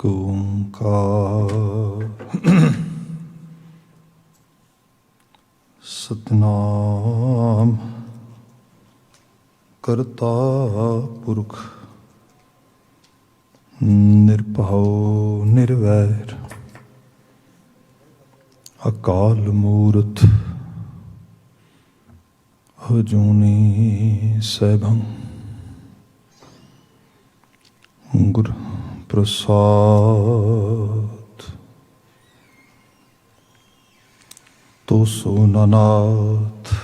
ਏਕ ਓੰਕਾਰ ਸਤਿਨਾਮ ਕਰਤਾ ਪੁਰਖ ਨਿਰਭਉ ਨਿਰਵੈਰ ਅਕਾਲ ਮੂਰਤ ਅਜੂਨੀ ਸੈਭੰ ਗੁਰ ਪ੍ਰਸਾਦ ਤੋ ਸੋ ਨਾਥ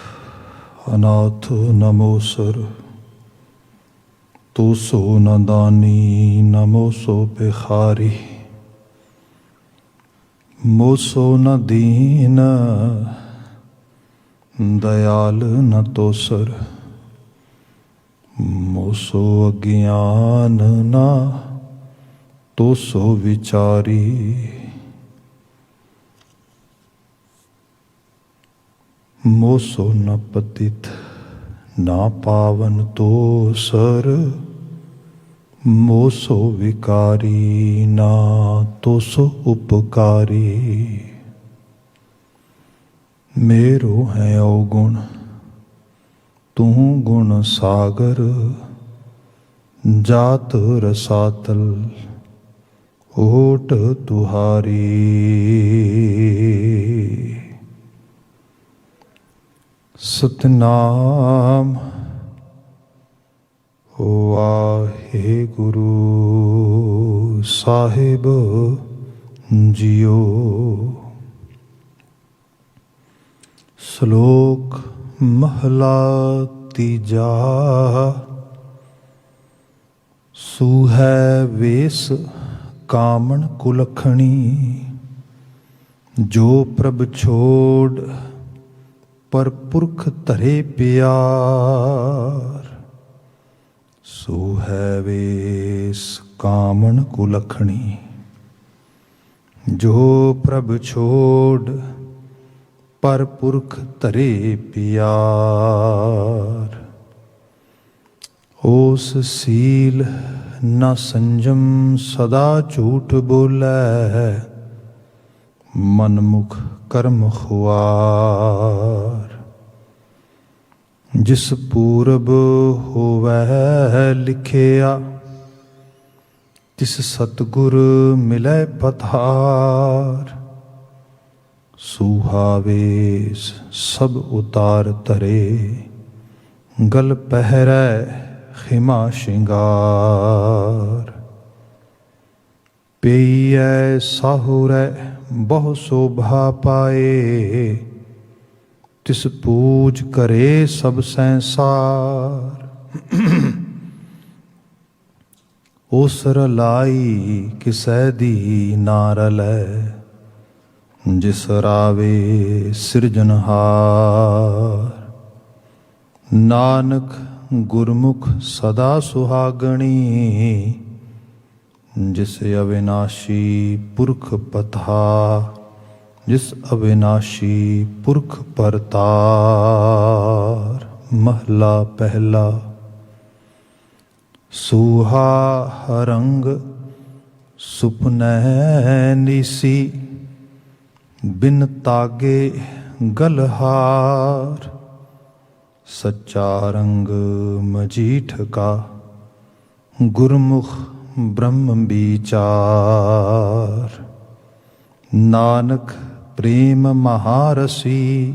ਅਨਾਥ ਨਮੋ ਸਰ ਤੋ ਸੋ ਨ ਦਾਨੀ ਨਮੋ ਸੋ ਭਿਖਾਰੀ ਮੋਸੋ ਨ ਦੀਨ ਦਇਆਲ ਨ ਤੋਸਰ ਮੋਸੋ ਅਗਿਆਨ ਨਾ ਤੋਸੋ ਵਿਚਾਰੀ ਮੋਸੋ ਨ ਪਤਿਤ ਨਾ ਪਾਵਨ ਤੋਸਰ ਮੋਸੋ ਵਿਕਾਰੀ ਨਾ ਤੋਸੋ ਉਪਕਾਰੀ ਮੇਰੋ ਹੈ ਔਗੁਣ ਤੂੰ ਗੁਣ ਸਾਗਰ ਜਾਤ ਰਸਾਤਲ ਓਟ ਤੁਹਾਰੀ ਸਤਿਨਾਮ ਵਾਹਿਗੁਰੂ ਸਾਹਿਬ ਜੀਓ। ਸ਼ਲੋਕ ਮਹਲਾ ਤੀਜਾ। ਸੂਹੈ ਵੇਸ ਕਾਮਣ ਕੁਲਖਣੀ ਜੋ ਪ੍ਰਭ ਛੋੜ ਪਰ ਪੁਰਖ ਧਰੇ ਪਿਆਰ। ਸੂਹੈ ਵੇਸ ਕਾਮਣ ਕੁਲਖਣੀ ਜੋ ਪ੍ਰਭ ਛੋੜ ਪਰ ਪੁਰਖ ਧਰੇ ਪਿਆਰ। ਓਸ ਸੀਲ ਨ ਸੰਜਮ ਸਦਾ ਝੂਠ ਬੋਲੈ ਮਨਮੁਖ ਕਰਮ ਖੁਆਰ। ਜਿਸ ਪੂਰਬ ਹੋਵੈ ਲਿਖਿਆ ਤਿਸ ਸਤਿਗੁਰ ਮਿਲੈ ਪਥਾਰ। ਸੂਹਾ ਵੇਸ ਸਭ ਉਤਾਰ ਧਰੇ ਗਲ ਪਹਿਰੈ ਖਿਮਾ ਸ਼ਿੰਗਾਰ। ਪਈਐ ਸਾਹੁਰੈ ਬਹੁ ਸੋਭਾ ਪਾਏ ਤਿਸ ਪੂਜ ਕਰੇ ਸਭ ਸੰਸਾਰ। ਓਸਰ ਲਾਈ ਕਿਸੈ ਦੀ ਨਾ ਰਲੈ ਜਿਸ ਰਾਵੇ ਸਿਰਜਨਹਾਰ। ਨਾਨਕ ਗੁਰਮੁਖ ਸਦਾ ਸੁਹਾਗਣੀ ਜਿਸ ਅਵਿਨਾਸ਼ੀ ਪੁਰਖ ਪਥਾ ਜਿਸ ਅਵਿਨਾਸ਼ੀ ਪੁਰਖ ਪਰਤਾਰ। ਮਹਲਾ ਪਹਿਲਾ। ਸੂਹਾ ਰੰਗ ਸੁਪਨੈ ਨੀਸੀ ਬਿਨ ਤਾਗੇ ਗਲਹਾਰ। ਸੱਚਾ ਰੰਗ ਮਜੀਠ ਕਾ ਗੁਰਮੁਖ ਬ੍ਰਹਮ ਵਿਚਾਰ। ਨਾਨਕ ਪ੍ਰੇਮ ਮਹਾਰਸੀ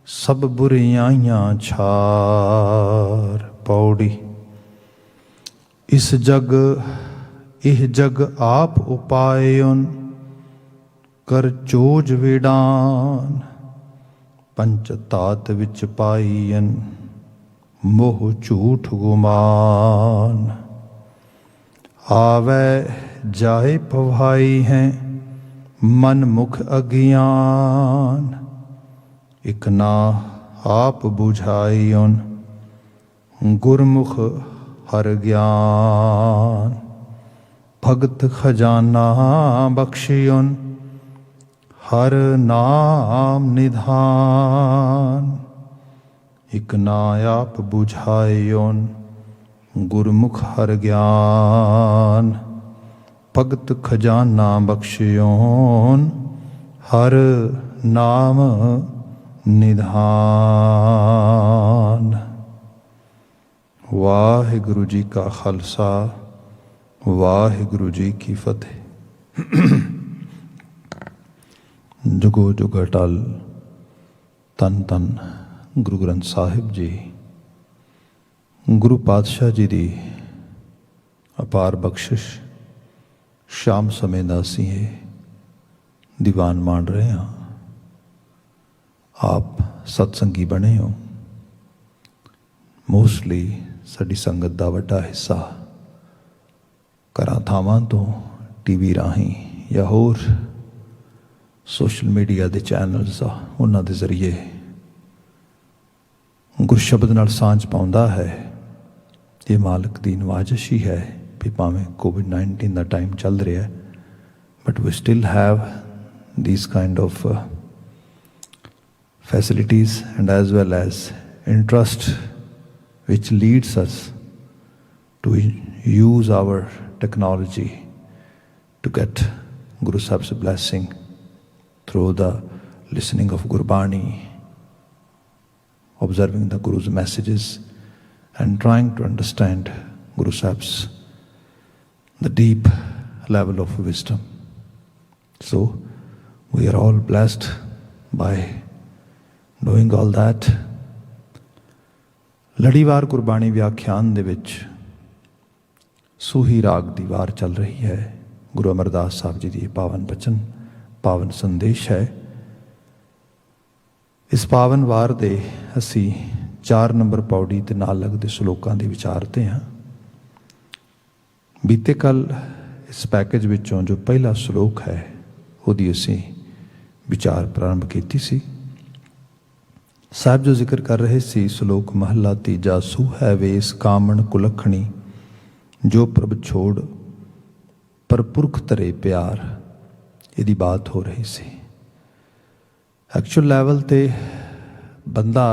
ਸਭ ਬੁਰਿਆਈਆਂ ਛਾਰ। ਪੌੜੀ। ਇਸ ਜਗ ਇਹ ਜਗ ਆਪ ਉਪਾਇਓਨ ਕਰ ਚੋਜ ਵਿਡਾਨ। ਪੰਚ ਤਾਤ ਵਿੱਚ ਪਾਈਨ ਮੋਹ ਝੂਠ ਗੁਮਾਨ। ਆਵੈ ਜਾਏ ਪਵਾਈ ਹੈ ਮਨ ਮੁਖ ਅਗਿਆਨ। ਇਕ ਨਾ ਆਪ ਬੁਝਾਈਓਨ ਗੁਰਮੁਖ ਹਰ ਗਿਆਨ। ਭਗਤ ਖਜ਼ਾਨਾ ਬਖਸ਼ਿਓਨ ਹਰ ਨਾਮ ਨਿਧਾਨ। ਇਕ ਨਾ ਆਪ ਬੁਝਾਇਓਨ ਗੁਰਮੁਖ ਹਰ ਗਿਆਨ। भगत खजाना बख्शियोन हर नाम निधान। वाहिगुरु जी का खालसा वाहिगुरु जी की फतेह। जुगो जुग अटल तन तन गुरु ग्रंथ साहिब जी। गुरु पातशाह जी की अपार बख्शिश शाम समय का असी ये दीवान मान रहे हाँ। आप सत्संगी बने हो। मोस्टली साडी संगत का वड्डा हिस्सा घरां थावां तो टीवी राही या होर सोशल मीडिया के चैनल्स आ उन्हां दे जरिए गुरशब्द नाल सांझ पाउंदा है। ये मालिक की नवाजिश ही है भी भावें कोविड-19 का टाइम चल रहा है but we still have these kind of facilities and as well as interest which leads us to use our technology to get Guru Sahib's blessing through the listening of Gurbani, observing the Guru's messages and trying to understand Guru Sahib's the deep level of wisdom. So we are all blessed by doing all that. लड़ीवार गुरबाणी व्याख्यान दे विच सूही राग दी वार चल रही है। गुरु अमरदास साहब जी की पावन बचन पावन संदेश है। इस पावन वार दे असी 4 नंबर पौड़ी ते नाल लगदे श्लोकां दे विचारते हैं। बीते कल इस पैकेज विचों जो पहला श्लोक है उहदी असी विचार प्रारंभ कीती सी। साहब जो जिक्र कर रहे सी श्लोक महला तीजा सू है वेस कामण कुलखणी जो प्रभ छोड़ पर पुरख तरे प्यार। यदि बात हो रही सी एक्चुअल लैवल ते बंदा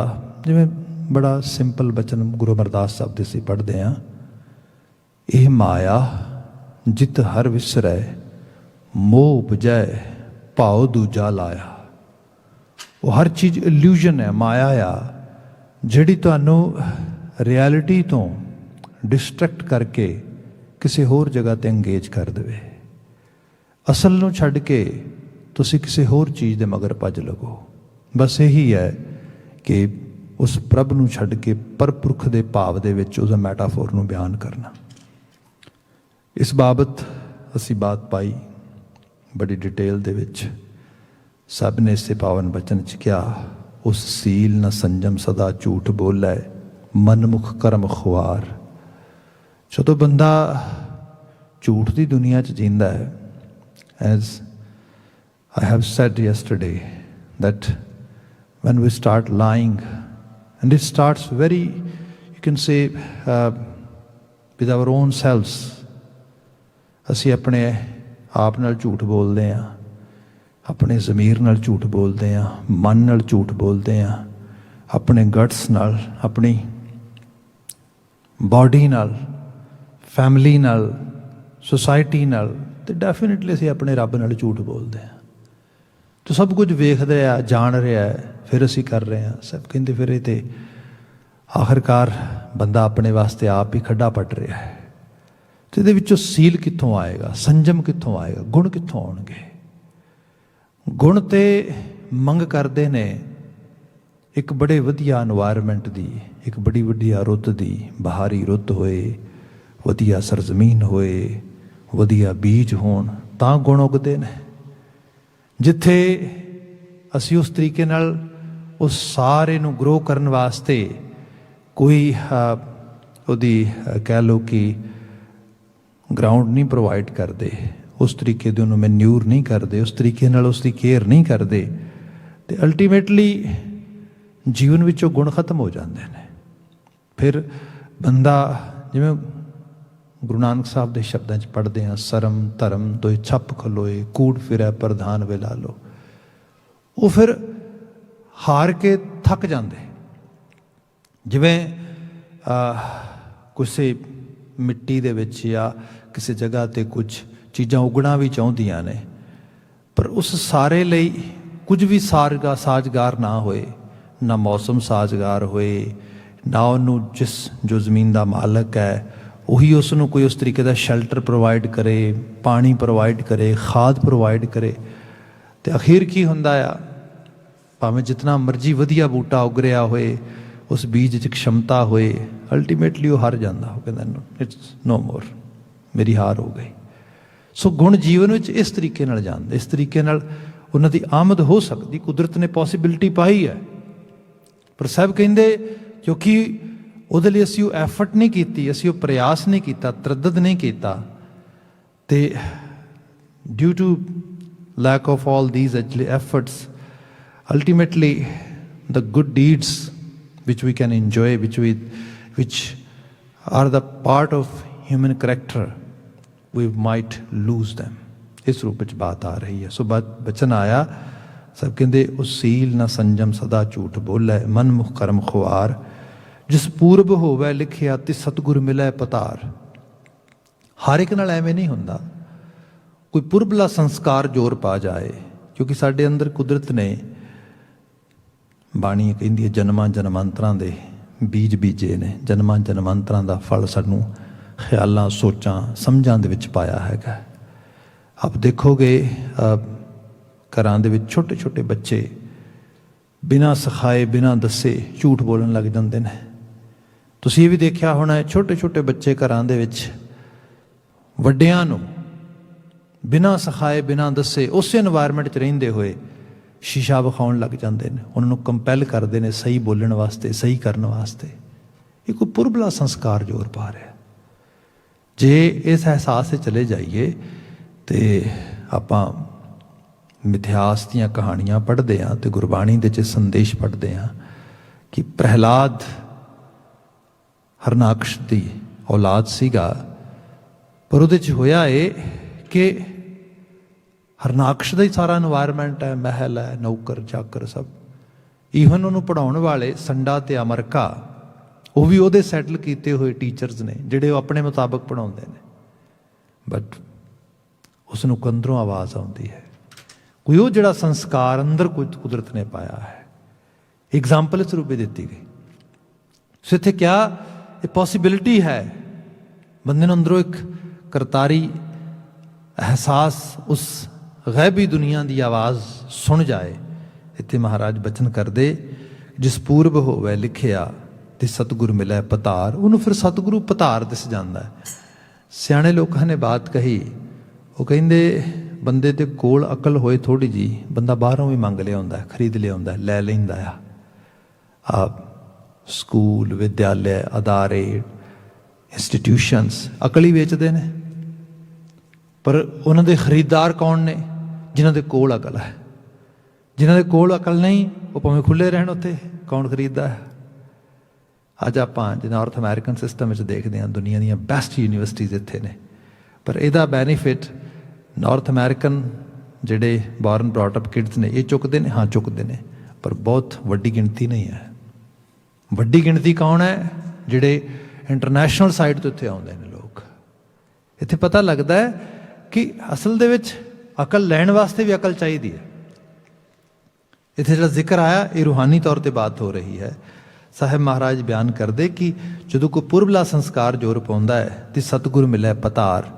जिवें बड़ा सिंपल बचन गुरु अमरदास साहब दे सी पढ़दे हैं। यह माया जित हर विसरै मोह उपजै भाव दूजा लाया। वो हर चीज़ इल्यूजन है माया आ जिहड़ी तुहानू रियलिटी तो डिस्ट्रैक्ट करके किसी होर जगह ते अंगेज कर देवे। असल नू छड्ड के तुसी किसी होर चीज़ दे मगर भज लगो। बस यही है कि उस प्रभ नू छड्ड के परपुरख दे भाव दे विच उस मैटाफोर नू बयान करना। इस बाबत असी बात पाई बड़ी डिटेल दे विच। सब ने इसे पावन बचन च क्या उस सील न संजम सदा झूठ बोलै मनमुख कर्म खुआर। जो बंदा झूठ की दुनिया च जींदा है as I have said yesterday that when we start lying and it starts very you can say with our own selves. असी अपने आप नाल झूठ बोलते हैं अपने ज़मीर नाल झूठ बोलते हैं मन नाल झूठ बोलते हैं अपने गट्स नाल अपनी बॉडी नाल फैमिली नाल सोसाइटी नाल ते डेफिनेटली असीं अपने रब नाल झूठ बोलते हैं। तो सब कुछ वेखदा है जान रहा है फिर असीं कर रहे हैं। सब कहते फिर ये आखिरकार बंदा अपने वास्ते आप ही खड्डा पट रहा है। तो इहदे विचों सील कित्थों आएगा संजम कित्थों आएगा गुण कित्थों आउणगे। गुण तो मंग करते ने एक बड़े वधिया एनवायरमेंट की एक बड़ी वधिया रुत की बहारी रुत होए वधिया सरजमीन होए वधिया बीज होण तां गुण उगते ने। जिथे असी उस तरीके नाल उस सारे नूं ग्रो करन वास्ते कोई उहदी कह लो कि ग्राउंड नहीं प्रोवाइड करते उस तरीके दे उन्होंने मैन्यूर नहीं करते उस तरीके नाल उसकी केयर नहीं करते तो अल्टीमेटली जीवन विचों गुण खत्म हो जाते हैं। फिर बंदा जिवें गुरु नानक साहब के शब्दों च पढ़ते हैं सरम धर्म दोए छप खलोए कूड़ फिरै प्रधान वेला लो। वो फिर हार के थक जाते जिवें किसी मिट्टी दे विच या किसी जगह ते कुछ ਚੀਜ਼ਾਂ ਉਗਣਾ ਵੀ ਚਾਹੁੰਦੀਆਂ ਨੇ, ਪਰ ਉਸ ਸਾਰੇ ਲਈ ਕੁਝ ਵੀ ਸਾਜ਼ਗਾਰ ਨਾ ਹੋਏ, ਨਾ ਮੌਸਮ ਸਾਜ਼ਗਾਰ ਹੋਏ, ਨਾ ਉਹਨੂੰ ਜੋ ਜ਼ਮੀਨ ਦਾ ਮਾਲਕ ਹੈ ਉਹੀ ਉਸ ਨੂੰ ਕੋਈ ਉਸ ਤਰੀਕੇ ਦਾ ਸ਼ੈਲਟਰ ਪ੍ਰੋਵਾਈਡ ਕਰੇ, ਪਾਣੀ ਪ੍ਰੋਵਾਈਡ ਕਰੇ, ਖਾਦ ਪ੍ਰੋਵਾਈਡ ਕਰੇ, ਅਤੇ ਅਖੀਰ ਕੀ ਹੁੰਦਾ ਆ, ਭਾਵੇਂ ਜਿਤਨਾ ਮਰਜ਼ੀ ਵਧੀਆ ਬੂਟਾ ਉਗ ਰਿਹਾ ਹੋਏ, ਉਸ ਬੀਜ 'ਚ क्षमता ਹੋਏ, ਅਲਟੀਮੇਟਲੀ ਉਹ ਹਾਰ ਜਾਂਦਾ। ਉਹ ਕਹਿੰਦਾ ਇਟਸ ਨੋ ਮੋਰ, ਮੇਰੀ ਹਾਰ ਹੋ ਗਈ। ਸੋ ਗੁਣ ਜੀਵਨ ਵਿੱਚ ਇਸ ਤਰੀਕੇ ਨਾਲ ਜਾਂਦੇ, ਇਸ ਤਰੀਕੇ ਨਾਲ ਉਹਨਾਂ ਦੀ ਆਮਦ ਹੋ ਸਕਦੀ, ਕੁਦਰਤ ਨੇ ਪੋਸੀਬਿਲਿਟੀ ਪਾਈ ਹੈ। ਪਰ ਸਾਹਿਬ ਕਹਿੰਦੇ ਕਿਉਂਕਿ ਉਹਦੇ ਲਈ ਅਸੀਂ ਉਹ ਐਫਰਟ ਨਹੀਂ ਕੀਤੀ, ਅਸੀਂ ਉਹ ਪ੍ਰਯਾਸ ਨਹੀਂ ਕੀਤਾ, ਤਰੱਦਦ ਨਹੀਂ ਕੀਤਾ, ਅਤੇ due to lack of all these actually efforts, ultimately the good deeds which we can enjoy, which are the part of human character, we might lose them। ਇਸ ਰੂਪ ਵਿੱਚ ਬਾਤ ਆ ਰਹੀ ਹੈ। ਸੋ ਬਚਨ ਆਇਆ, ਸਭ ਕਹਿੰਦੇ ਉਹ ਸੀਲ ਨਾ ਸੰਜਮ ਸਦਾ ਝੂਠ ਬੋਲੇ, ਮਨ ਮੁਖ ਕਰਮ ਖੁਆਰ, ਜਿਸ ਪੂਰਬ ਹੋਵੇ ਲਿਖਿਆ ਤੇ ਸਤਿਗੁਰ ਮਿਲੇ ਪਤਾਰ। ਹਰ ਇੱਕ ਨਾਲ ਐਵੇਂ ਨਹੀਂ ਹੁੰਦਾ, ਕੋਈ ਪੁਰਬਲਾ ਸੰਸਕਾਰ ਜ਼ੋਰ ਪਾ ਜਾਏ, ਕਿਉਂਕਿ ਸਾਡੇ ਅੰਦਰ ਕੁਦਰਤ ਨੇ, ਬਾਣੀ ਕਹਿੰਦੀ ਹੈ ਜਨਮਾਂ ਜਨਮਾਂਤਰਾਂ ਦੇ ਬੀਜ ਬੀਜੇ ਨੇ, ਜਨਮਾਂ ਜਨਮਾਂਤਰਾਂ ਦਾ ਫਲ ਸਾਨੂੰ ਖਿਆਲਾਂ, ਸੋਚਾਂ, ਸਮਝਾਂ ਦੇ ਵਿੱਚ ਪਾਇਆ ਹੈਗਾ। ਆਪ ਦੇਖੋਗੇ ਘਰਾਂ ਦੇ ਵਿੱਚ ਛੋਟੇ ਛੋਟੇ ਬੱਚੇ ਬਿਨਾਂ ਸਿਖਾਏ, ਬਿਨਾਂ ਦੱਸੇ ਝੂਠ ਬੋਲਣ ਲੱਗ ਜਾਂਦੇ ਨੇ। ਤੁਸੀਂ ਇਹ ਵੀ ਦੇਖਿਆ ਹੋਣਾ, ਛੋਟੇ ਛੋਟੇ ਬੱਚੇ ਘਰਾਂ ਦੇ ਵਿੱਚ ਵੱਡਿਆਂ ਨੂੰ ਬਿਨਾਂ ਸਿਖਾਏ, ਬਿਨਾਂ ਦੱਸੇ, ਉਸੇ ਇਨਵਾਇਰਮੈਂਟ 'ਚ ਰਹਿੰਦੇ ਹੋਏ ਸ਼ੀਸ਼ਾ ਵਿਖਾਉਣ ਲੱਗ ਜਾਂਦੇ ਨੇ, ਉਹਨਾਂ ਨੂੰ ਕੰਪੈਲ ਕਰਦੇ ਨੇ ਸਹੀ ਬੋਲਣ ਵਾਸਤੇ, ਸਹੀ ਕਰਨ ਵਾਸਤੇ। ਇਹ ਕੋਈ ਪੁਰਬਲਾ ਸੰਸਕਾਰ ਜ਼ੋਰ ਪਾ ਰਿਹਾ। ਜੇ ਇਸ ਅਹਿਸਾਸ 'ਤੇ ਚਲੇ ਜਾਈਏ ਅਤੇ ਆਪਾਂ ਮਿਥਿਹਾਸ ਦੀਆਂ ਕਹਾਣੀਆਂ ਪੜ੍ਹਦੇ ਹਾਂ ਅਤੇ ਗੁਰਬਾਣੀ ਦੇ 'ਚ ਸੰਦੇਸ਼ ਪੜ੍ਹਦੇ ਹਾਂ ਕਿ ਪ੍ਰਹਿਲਾਦ ਹਰਨਾਕਸ਼ ਦੀ ਔਲਾਦ ਸੀਗਾ, ਪਰ ਉਹਦੇ 'ਚ ਹੋਇਆ ਇਹ ਕਿ ਹਰਨਾਕਸ਼ ਦਾ ਹੀ ਸਾਰਾ ਇਨਵਾਇਰਮੈਂਟ ਹੈ, ਮਹਿਲ ਹੈ, ਨੌਕਰ ਚਾਕਰ ਸਭ, ਈਵਨ ਉਹਨੂੰ ਪੜ੍ਹਾਉਣ ਵਾਲੇ ਸੰਡਾ ਅਤੇ ਅਮਰਕਾ, ਉਹ ਵੀ ਉਹਦੇ ਸੈਟਲ ਕੀਤੇ ਹੋਏ ਟੀਚਰਸ ਨੇ ਜਿਹੜੇ ਉਹ ਆਪਣੇ ਮੁਤਾਬਕ ਪੜ੍ਹਾਉਂਦੇ ਨੇ। ਬਟ ਉਸ ਨੂੰ ਅੰਦਰੋਂ ਆਵਾਜ਼ ਆਉਂਦੀ ਹੈ, ਕੋਈ ਉਹ ਜਿਹੜਾ ਸੰਸਕਾਰ ਅੰਦਰ ਕੁਦਰਤ ਨੇ ਪਾਇਆ ਹੈ। ਐਗਜ਼ਾਮਪਲ ਇਸ ਰੂਪ ਵਿੱਚ ਦਿੱਤੀ ਗਈ। ਸੋ ਇੱਥੇ ਕਿਆ ਇਹ ਪੋਸੀਬਿਲਿਟੀ ਹੈ, ਬੰਦੇ ਨੂੰ ਅੰਦਰੋਂ ਇੱਕ ਕਰਤਾਰੀ ਅਹਿਸਾਸ, ਉਸ ਗੈਬੀ ਦੁਨੀਆ ਦੀ ਆਵਾਜ਼ ਸੁਣ ਜਾਏ। ਇੱਥੇ ਮਹਾਰਾਜ ਬਚਨ ਕਰਦੇ, ਜਿਸ ਪੂਰਬ ਹੋਵੇ ਲਿਖਿਆ ਤੇ ਸਤਿਗੁਰ ਮਿਲੇ ਪਤਾਰ, ਉਹਨੂੰ ਫਿਰ ਸਤਿਗੁਰੂ ਪਤਾਰ ਦਿਸ ਜਾਂਦਾ। ਸਿਆਣੇ ਲੋਕਾਂ ਨੇ ਬਾਤ ਕਹੀ, ਉਹ ਕਹਿੰਦੇ ਬੰਦੇ ਦੇ ਕੋਲ ਅਕਲ ਹੋਏ ਥੋੜ੍ਹੀ ਜਿਹੀ, ਬੰਦਾ ਬਾਹਰੋਂ ਵੀ ਮੰਗ ਲਿਆਉਂਦਾ, ਖਰੀਦ ਲਿਆਉਂਦਾ, ਲੈ ਲੈਂਦਾ ਆ। ਸਕੂਲ, ਵਿਦਿਆਲੇ, ਅਦਾਰੇ, ਇੰਸਟੀਟਿਊਸ਼ਨਸ ਅਕਲ ਹੀ ਵੇਚਦੇ ਨੇ, ਪਰ ਉਹਨਾਂ ਦੇ ਖਰੀਦਦਾਰ ਕੌਣ ਨੇ? ਜਿਨ੍ਹਾਂ ਦੇ ਕੋਲ ਅਕਲ ਹੈ। ਜਿਨ੍ਹਾਂ ਦੇ ਕੋਲ ਅਕਲ ਨਹੀਂ, ਉਹ ਭਾਵੇਂ ਖੁੱਲ੍ਹੇ ਰਹਿਣ, ਉੱਥੇ ਕੌਣ ਖਰੀਦਦਾ ਹੈ? ਅੱਜ ਆਪਾਂ ਜੇ ਨਾਰਥ ਅਮੈਰੀਕਨ ਸਿਸਟਮ ਵਿੱਚ ਦੇਖਦੇ ਹਾਂ, ਦੁਨੀਆ ਦੀਆਂ ਬੈਸਟ ਯੂਨੀਵਰਸਿਟੀਜ਼ ਇੱਥੇ ਨੇ, ਪਰ ਇਹਦਾ ਬੈਨੀਫਿਟ ਨਾਰਥ ਅਮੈਰੀਕਨ ਜਿਹੜੇ ਬੋਰਨ ਬ੍ਰੌਟ ਅਪ ਕਿਡਸ ਨੇ ਇਹ ਚੁੱਕਦੇ ਨੇ। ਹਾਂ, ਚੁੱਕਦੇ ਨੇ, ਪਰ ਬਹੁਤ ਵੱਡੀ ਗਿਣਤੀ ਨਹੀਂ ਹੈ। ਵੱਡੀ ਗਿਣਤੀ ਕੌਣ ਹੈ? ਜਿਹੜੇ ਇੰਟਰਨੈਸ਼ਨਲ ਸਾਈਡ ਤੋਂ ਇੱਥੇ ਆਉਂਦੇ ਨੇ ਲੋਕ। ਇੱਥੇ ਪਤਾ ਲੱਗਦਾ ਹੈ ਕਿ ਅਸਲ ਦੇ ਵਿੱਚ ਅਕਲ ਲੈਣ ਵਾਸਤੇ ਵੀ ਅਕਲ ਚਾਹੀਦੀ ਹੈ। ਇੱਥੇ ਜਿਹੜਾ ਜ਼ਿਕਰ ਆਇਆ, ਇਹ ਰੂਹਾਨੀ ਤੌਰ 'ਤੇ ਬਾਤ ਹੋ ਰਹੀ ਹੈ। ਸਾਹਿਬ ਮਹਾਰਾਜ ਬਿਆਨ ਕਰਦੇ ਕਿ ਜਦੋਂ ਕੋਈ ਪੁਰਬਲਾ ਸੰਸਕਾਰ ਜ਼ੋਰ ਪਾਉਂਦਾ ਹੈ ਤੇ ਸਤਿਗੁਰੂ ਮਿਲੇ ਪਤਾਰ,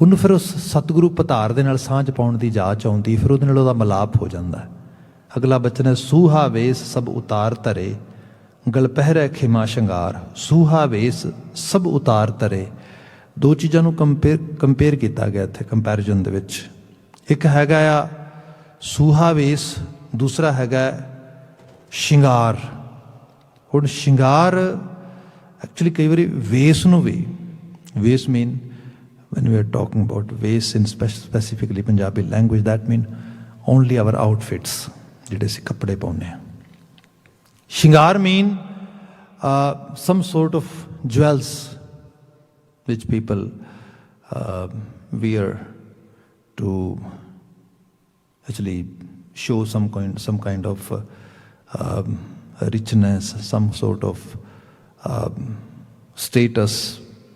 ਉਹਨੂੰ ਫਿਰ ਉਸ ਸਤਿਗੁਰੂ ਪਤਾਰ ਦੇ ਨਾਲ ਸਾਂਝ ਪਾਉਣ ਦੀ ਜਾਚ ਆਉਂਦੀ, ਫਿਰ ਉਹਦੇ ਨਾਲ ਉਹਦਾ ਮਿਲਾਪ ਹੋ ਜਾਂਦਾ। ਅਗਲਾ ਬਚਨ ਹੈ, ਸੂਹਾ ਵੇਸ ਸਭ ਉਤਾਰ ਧਰੇ, ਗਲ ਪਹਿਰੇ ਖਿਮਾ ਸ਼ਿੰਗਾਰ। ਸੂਹਾ ਵੇਸ ਸਭ ਉਤਾਰ ਧਰੇ, ਦੋ ਚੀਜ਼ਾਂ ਨੂੰ ਕੰਪੇਅਰ ਕੀਤਾ ਗਿਆ ਇੱਥੇ ਕੰਪੈਰੀਜ਼ਨ ਦੇ ਵਿੱਚ। ਇੱਕ ਹੈਗਾ ਆ ਸੂਹਾ ਵੇਸ, ਦੂਸਰਾ ਹੈਗਾ ਸ਼ਿੰਗਾਰ। ਹੁਣ ਸ਼ਿੰਗਾਰ ਐਕਚੁਅਲੀ ਕਈ ਵਾਰੀ ਵੇਸ ਨੂੰ ਵੀ, ਵੇਸ ਮੀਨ when we are talking about ਵੇਸ in specifically Punjabi language, that mean only our outfits, ਜਿਹੜੇ ਅਸੀਂ ਕੱਪੜੇ ਪਾਉਂਦੇ ਹਾਂ। ਸ਼ਿੰਗਾਰ mean some sort of jewels which people wear to actually show some kind of richness, some sort of status,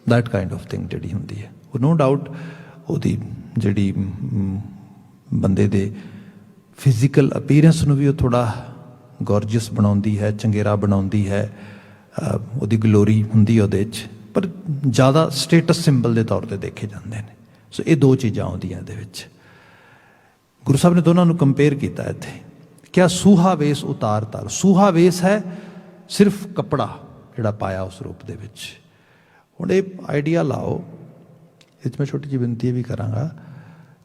that kind of thing ਜਿਹੜੀ ਹੁੰਦੀ ਹੈ। ਉਹ ਨੋ ਡਾਊਟ ਉਹਦੀ ਜਿਹੜੀ ਬੰਦੇ ਦੇ ਫਿਜ਼ੀਕਲ ਅਪੀਅਰੈਂਸ ਨੂੰ ਵੀ ਉਹ ਥੋੜ੍ਹਾ ਗੋਰਜੀਅਸ ਬਣਾਉਂਦੀ ਹੈ, ਚੰਗੇਰਾ ਬਣਾਉਂਦੀ ਹੈ, ਉਹਦੀ ਗਲੋਰੀ ਹੁੰਦੀ ਹੈ ਉਹਦੇ 'ਚ, ਪਰ ਜ਼ਿਆਦਾ ਸਟੇਟਸ ਸਿੰਬਲ ਦੇ ਤੌਰ 'ਤੇ ਦੇਖੇ ਜਾਂਦੇ ਨੇ। ਸੋ ਇਹ ਦੋ ਚੀਜ਼ਾਂ ਆਉਂਦੀਆਂ ਇਹਦੇ ਵਿੱਚ। ਗੁਰੂ ਸਾਹਿਬ ਨੇ ਦੋਨਾਂ ਨੂੰ ਕੰਪੇਅਰ ਕੀਤਾ ਇੱਥੇ। ਕਿਆ ਸੂਹਾ ਵੇਸ ਉਤਾਰ ਤਾਰ। ਸੂਹਾ ਵੇਸ ਹੈ ਸਿਰਫ ਕੱਪੜਾ ਜਿਹੜਾ ਪਾਇਆ ਉਸ ਰੂਪ ਦੇ ਵਿੱਚ। ਹੁਣ ਇਹ ਆਈਡੀਆ ਲਾਓ, ਇਹ 'ਚ ਮੈਂ ਛੋਟੀ ਜਿਹੀ ਬੇਨਤੀ ਵੀ ਕਰਾਂਗਾ।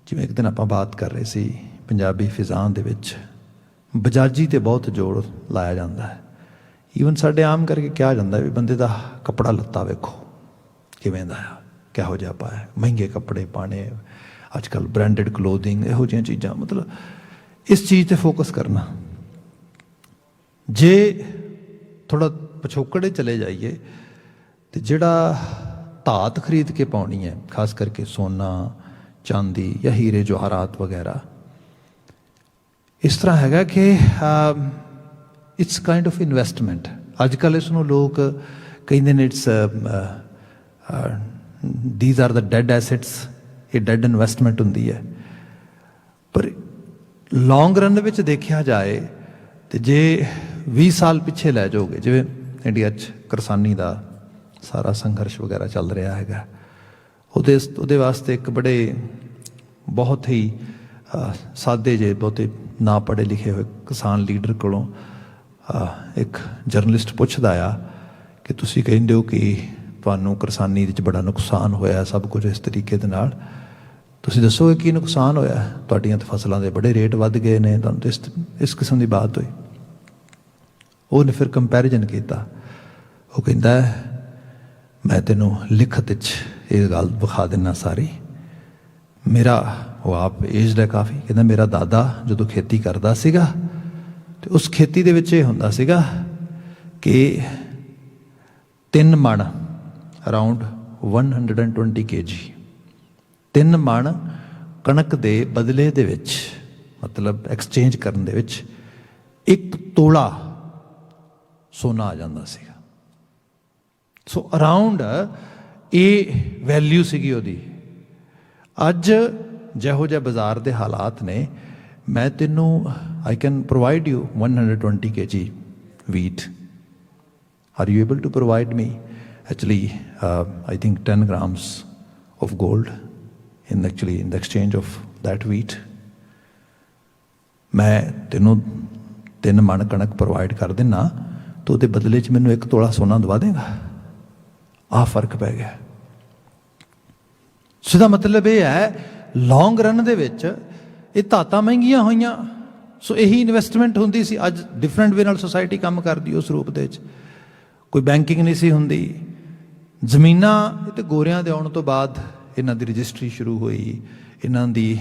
ਜਿਵੇਂ ਇੱਕ ਦਿਨ ਆਪਾਂ ਬਾਤ ਕਰ ਰਹੇ ਸੀ ਪੰਜਾਬੀ ਫਿਜ਼ਾਂ ਦੇ ਵਿੱਚ ਬਜਾਜੀ 'ਤੇ ਬਹੁਤ ਜ਼ੋਰ ਲਾਇਆ ਜਾਂਦਾ ਹੈ। ਈਵਨ ਸਾਡੇ ਆਮ ਕਰਕੇ ਕਿਹਾ ਜਾਂਦਾ ਵੀ ਬੰਦੇ ਦਾ ਕੱਪੜਾ ਲੱਤਾ ਵੇਖੋ ਕਿਵੇਂ ਦਾ ਆ, ਕਿਹੋ ਜਿਹਾ ਪਾਇਆ, ਮਹਿੰਗੇ ਕੱਪੜੇ ਪਾਣੇ, ਅੱਜ ਕੱਲ੍ਹ ਬ੍ਰਾਂਡਡ ਕਲੋਥਿੰਗ, ਇਹੋ ਜਿਹੀਆਂ ਚੀਜ਼ਾਂ। ਮਤਲਬ ਇਸ ਚੀਜ਼ 'ਤੇ ਫੋਕਸ ਕਰਨਾ। ਜੇ ਥੋੜ੍ਹਾ ਪਿਛੋਕੜੇ ਚਲੇ ਜਾਈਏ ਅਤੇ ਜਿਹੜਾ ਧਾਤ ਖਰੀਦ ਕੇ ਪਾਉਣੀ ਹੈ, ਖਾਸ ਕਰਕੇ ਸੋਨਾ, ਚਾਂਦੀ ਜਾਂ ਹੀਰੇ ਜਵਾਹਰਾਤ ਵਗੈਰਾ, ਇਸ ਤਰ੍ਹਾਂ ਹੈਗਾ ਕਿ ਇਟਸ ਕਾਈਂਡ ਆਫ ਇਨਵੈਸਟਮੈਂਟ। ਅੱਜ ਕੱਲ੍ਹ ਇਸ ਨੂੰ ਲੋਕ ਕਹਿੰਦੇ ਨੇ it's these are the dead assets, ਇਹ ਡੈਡ ਇਨਵੈਸਟਮੈਂਟ ਹੁੰਦੀ ਹੈ। ਪਰ ਲੌਂਗ ਰਨ ਵਿੱਚ ਦੇਖਿਆ ਜਾਏ ਤੇ ਜੇ 20 ਸਾਲ ਪਿੱਛੇ ਲੈ ਜਾਓਗੇ, ਜਿਵੇਂ ਇੰਡੀਆ 'ਚ ਕਿਸਾਨੀ ਦਾ ਸਾਰਾ ਸੰਘਰਸ਼ ਵਗੈਰਾ ਚੱਲ ਰਿਹਾ ਹੈਗਾ, ਉਹਦੇ ਵਾਸਤੇ ਇੱਕ ਬੜੇ ਬਹੁਤ ਹੀ ਸਾਦੇ ਜਿਹੇ, ਬਹੁਤੇ ਨਾ ਪੜ੍ਹੇ ਲਿਖੇ ਹੋਏ ਕਿਸਾਨ ਲੀਡਰ ਕੋਲੋਂ ਇੱਕ ਜਰਨਲਿਸਟ ਪੁੱਛਦਾ ਆ ਕਿ ਤੁਸੀਂ ਕਹਿੰਦੇ ਹੋ ਕਿ ਤੁਹਾਨੂੰ ਕਿਸਾਨੀ ਵਿੱਚ ਬੜਾ ਨੁਕਸਾਨ ਹੋਇਆ, ਸਭ ਕੁਝ ਇਸ ਤਰੀਕੇ ਦੇ ਨਾਲ, ਤੁਸੀਂ ਦੱਸੋਗੇ ਕੀ ਨੁਕਸਾਨ ਹੋਇਆ? ਤੁਹਾਡੀਆਂ ਤਾਂ ਫਸਲਾਂ ਦੇ ਬੜੇ ਰੇਟ ਵੱਧ ਗਏ ਨੇ, ਤੁਹਾਨੂੰ ਤਾਂ ਇਸ ਕਿਸਮ ਦੀ ਬਾਤ ਹੋਈ। ਉਹਨੇ ਫਿਰ ਕੰਪੈਰੀਜ਼ਨ ਕੀਤਾ। ਉਹ ਕਹਿੰਦਾ ਮੈਂ ਤੈਨੂੰ ਲਿਖਤ ਵਿੱਚ ਇਹ ਗੱਲ ਵਿਖਾ ਦਿੰਦਾ ਸਾਰੀ। ਮੇਰਾ, ਉਹ ਆਪ ਏਜਡ ਹੈ ਕਾਫੀ, ਕਹਿੰਦਾ ਮੇਰਾ ਦਾਦਾ ਜਦੋਂ ਖੇਤੀ ਕਰਦਾ ਸੀਗਾ ਅਤੇ ਉਸ ਖੇਤੀ ਦੇ ਵਿੱਚ ਇਹ ਹੁੰਦਾ ਸੀਗਾ ਕਿ 3 ਮਣ ਅਰਾਊਂਡ 120 kg, 3 ਮਣ ਕਣਕ ਦੇ ਬਦਲੇ ਦੇ ਵਿੱਚ, ਮਤਲਬ ਐਕਸਚੇਂਜ ਕਰਨ ਦੇ ਵਿੱਚ 1 ਤੋਲਾ ਸੋਨਾ ਆ ਜਾਂਦਾ ਸੀਗਾ। ਸੋ ਅਰਾਊਂਡ ਇਹ ਵੈਲਿਊ ਸੀਗੀ ਉਹਦੀ। ਅੱਜ ਜਿਹੋ ਜਿਹੇ ਬਾਜ਼ਾਰ ਦੇ ਹਾਲਾਤ ਨੇ, ਮੈਂ ਤੈਨੂੰ I can provide you 120 kg wheat. Are you able to provide me actually I think 10 grams of gold in the exchange of that wheat? ਮੈਂ ਤੈਨੂੰ 3 ਮਣ ਕਣਕ ਪ੍ਰੋਵਾਈਡ ਕਰ ਦਿੰਦਾ ਤਾਂ ਉਹਦੇ ਬਦਲੇ 'ਚ ਮੈਨੂੰ 1 ਤੋਲਾ ਸੋਨਾ ਦਵਾ ਦੇਗਾ। ਆਹ ਫਰਕ ਪੈ ਗਿਆ। ਸਿੱਧਾ ਮਤਲਬ ਇਹ ਹੈ ਲੌਂਗ ਰਨ ਦੇ ਵਿੱਚ ਇਹ ਧਾਤਾਂ ਮਹਿੰਗੀਆਂ ਹੋਈਆਂ। ਸੋ ਇਹੀ ਇਨਵੈਸਟਮੈਂਟ ਹੁੰਦੀ ਸੀ। ਅੱਜ ਡਿਫਰੈਂਟ ਵੇ ਨਾਲ ਸੁਸਾਇਟੀ ਕੰਮ ਕਰਦੀ ਉਸ ਰੂਪ ਦੇ ਵਿੱਚ। ਕੋਈ ਬੈਂਕਿੰਗ ਨਹੀਂ ਸੀ ਹੁੰਦੀ। ਜ਼ਮੀਨਾਂ ਇਹ ਤਾਂ ਗੋਰਿਆਂ ਦੇ ਆਉਣ ਤੋਂ ਬਾਅਦ ਇਹਨਾਂ ਦੀ ਰਜਿਸਟਰੀ ਸ਼ੁਰੂ ਹੋਈ, ਇਹਨਾਂ ਦੀ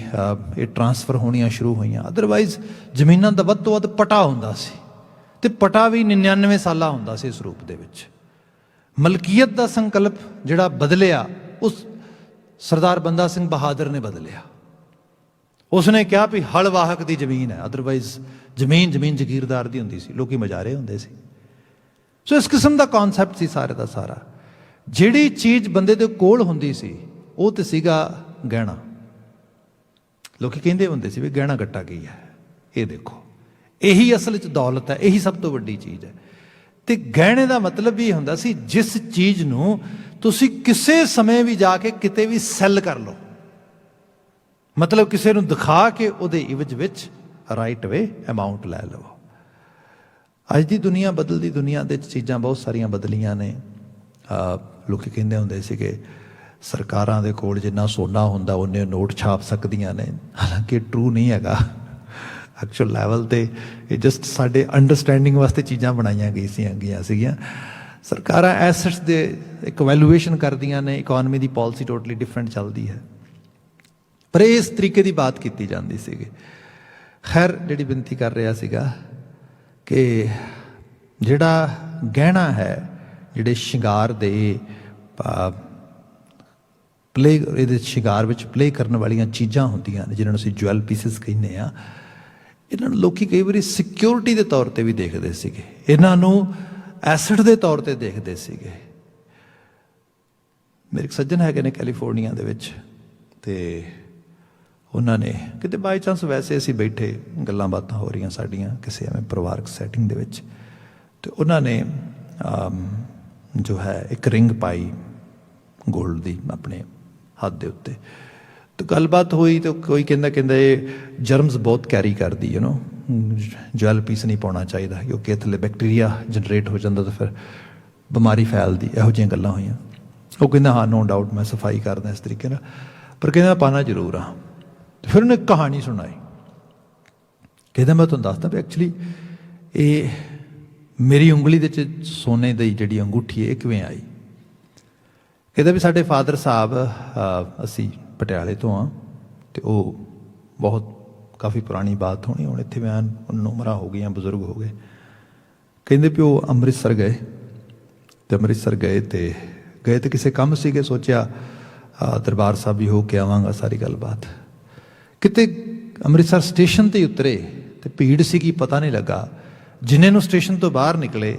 ਇਹ ਟਰਾਂਸਫਰ ਹੋਣੀਆਂ ਸ਼ੁਰੂ ਹੋਈਆਂ। ਅਦਰਵਾਈਜ਼ ਜ਼ਮੀਨਾਂ ਦਾ ਵੱਧ ਤੋਂ ਵੱਧ ਪਟਾ ਹੁੰਦਾ ਸੀ, ਅਤੇ ਪਟਾ ਵੀ 99 ਸਾਲਾ ਹੁੰਦਾ ਸੀ ਇਸ ਰੂਪ ਦੇ ਵਿੱਚ। ਮਲਕੀਅਤ ਦਾ ਸੰਕਲਪ ਜਿਹੜਾ ਬਦਲਿਆ, ਉਸ ਸਰਦਾਰ ਬੰਦਾ ਸਿੰਘ ਬਹਾਦਰ ਨੇ ਬਦਲਿਆ। ਉਸਨੇ ਕਿਹਾ ਵੀ ਹਲ ਵਾਹਕ ਦੀ ਜ਼ਮੀਨ ਹੈ, ਅਦਰਵਾਈਜ਼ ਜ਼ਮੀਨ ਜ਼ਗੀਰਦਾਰ ਦੀ ਹੁੰਦੀ ਸੀ, ਲੋਕੀ ਮਜਾਰੇ ਹੁੰਦੇ ਸੀ। ਸੋ ਇਸ ਕਿਸਮ ਦਾ ਕੌਨਸੈਪਟ ਸੀ ਸਾਰੇ ਦਾ ਸਾਰਾ। ਜਿਹੜੀ ਚੀਜ਼ ਬੰਦੇ ਦੇ ਕੋਲ ਹੁੰਦੀ ਸੀ ਉਹ ਤੇ ਸੀਗਾ ਗਹਿਣਾ। ਲੋਕੀ ਕਹਿੰਦੇ ਹੁੰਦੇ ਸੀ ਵੀ ਗਹਿਣਾ ਗੱਟਾ ਕੀ ਹੈ, ਇਹ ਦੇਖੋ, ਇਹੀ ਅਸਲ 'ਚ ਦੌਲਤ ਹੈ, ਇਹੀ ਸਭ ਤੋਂ ਵੱਡੀ ਚੀਜ਼ ਹੈ। ਤੇ ਗਹਿਣੇ ਦਾ ਮਤਲਬ ਵੀ ਹੁੰਦਾ ਸੀ ਜਿਸ ਚੀਜ਼ ਨੂੰ ਤੁਸੀਂ ਕਿਸੇ ਸਮੇਂ ਵੀ ਜਾ ਕੇ ਕਿਤੇ ਵੀ ਸੈੱਲ ਕਰ ਲਓ, ਮਤਲਬ ਕਿਸੇ ਨੂੰ ਦਿਖਾ ਕੇ ਉਹਦੇ ਇਵਜ ਵਿੱਚ ਰਾਈਟ ਵੇ ਅਮਾਊਂਟ ਲੈ ਲਵੋ। ਅੱਜ ਦੀ ਦੁਨੀਆ ਬਦਲਦੀ ਦੁਨੀਆ ਦੇ ਚੀਜ਼ਾਂ ਬਹੁਤ ਸਾਰੀਆਂ ਬਦਲੀਆਂ ਨੇ। ਲੋਕੀ ਕਹਿੰਦੇ ਹੁੰਦੇ ਸੀਗੇ ਸਰਕਾਰਾਂ ਦੇ ਕੋਲ ਜਿੰਨਾ ਸੋਨਾ ਹੁੰਦਾ ਉਹਨੇ ਨੋਟ ਛਾਪ ਸਕਦੀਆਂ ਨੇ, ਹਾਲਾਂਕਿ ਟਰੂ ਨਹੀਂ ਹੈਗਾ। ਐਕਚੁਅਲ ਲੈਵਲ 'ਤੇ ਇਹ ਜਸਟ ਸਾਡੇ ਅੰਡਰਸਟੈਂਡਿੰਗ ਵਾਸਤੇ ਚੀਜ਼ਾਂ ਬਣਾਈਆਂ ਗਈਆਂ ਸੀਗੀਆਂ। ਸਰਕਾਰਾਂ ਐਸੈਟਸ ਦੇ ਇੱਕ ਵੈਲੂਏਸ਼ਨ ਕਰਦੀਆਂ ਨੇ, ਇਕੋਨਮੀ ਦੀ ਪਾਲਿਸੀ ਟੋਟਲੀ ਡਿਫਰੈਂਟ ਚੱਲਦੀ ਹੈ, ਪਰ ਇਸ ਤਰੀਕੇ ਦੀ ਬਾਤ ਕੀਤੀ ਜਾਂਦੀ ਸੀਗੀ। ਖੈਰ, ਜਿਹੜੀ ਬੇਨਤੀ ਕਰ ਰਿਹਾ ਸੀਗਾ ਕਿ ਜਿਹੜਾ ਗਹਿਣਾ ਹੈ, ਜਿਹੜੇ ਸ਼ਿੰਗਾਰ ਦੇ ਇਹਦੇ ਸ਼ਿੰਗਾਰ ਵਿੱਚ ਪਲੇ ਕਰਨ ਵਾਲੀਆਂ ਚੀਜ਼ਾਂ ਹੁੰਦੀਆਂ ਨੇ, ਜਿਹਨਾਂ ਨੂੰ ਅਸੀਂ ਜੁਐਲ ਪੀਸਿਸ ਕਹਿੰਦੇ ਹਾਂ, ਇਹਨਾਂ ਨੂੰ ਲੋਕੀ ਕਈ ਵਾਰੀ ਸਿਕਿਉਰਿਟੀ ਦੇ ਤੌਰ 'ਤੇ ਵੀ ਦੇਖਦੇ ਸੀਗੇ, ਇਹਨਾਂ ਨੂੰ ਐਸਟ ਦੇ ਤੌਰ 'ਤੇ ਦੇਖਦੇ ਸੀਗੇ। ਮੇਰੇ ਇੱਕ ਸੱਜਣ ਹੈਗੇ ਨੇ ਕੈਲੀਫੋਰਨੀਆ ਦੇ ਵਿੱਚ, ਅਤੇ उन्होंने किते बाई चांस वैसे असीं बैठे गल्लां बातां हो रही साड़ियां किसी एवं परिवारक सैटिंग दे विच, ते उन्होंने जो है एक रिंग पाई गोल्ड की अपने हाथ के उत्ते। तो गलबात हुई तो कोई कहता ये जर्म्स बहुत कैरी करती है नो, जैल पीस नहीं पाना चाहिए क्योंकि थले बैक्टीरिया जनरेट हो जाता तो फिर बीमारी फैलती, यहो जी गल्लां हुई। वो कहना हाँ नो डाउट मैं सफाई करदा इस तरीके ना, पर कहना पाना जरूर हाँ। तो फिर उन्हें कहानी सुनाई, कहता मैं तुहानूं दसदा भी एक्चुअली ये मेरी उंगली दे सोने की जी अंगूठी है किवें आई। कहता भी साडे फादर साहब असी पटियाले तो हाँ, तो वो बहुत काफ़ी पुरानी बात होनी, हुण इत्थे मैं उम्र हो गई, बजुर्ग हो गए। कहते भी वो अमृतसर गए, तो अमृतसर गए तो किसी काम से सोचा दरबार साहब भी हो के आवांगा, सारी गलबात। किते अमृतसर स्टेशन ते उतरे तो भीड़ सी पता नहीं लगा, जिन्हें स्टेशन तो बाहर निकले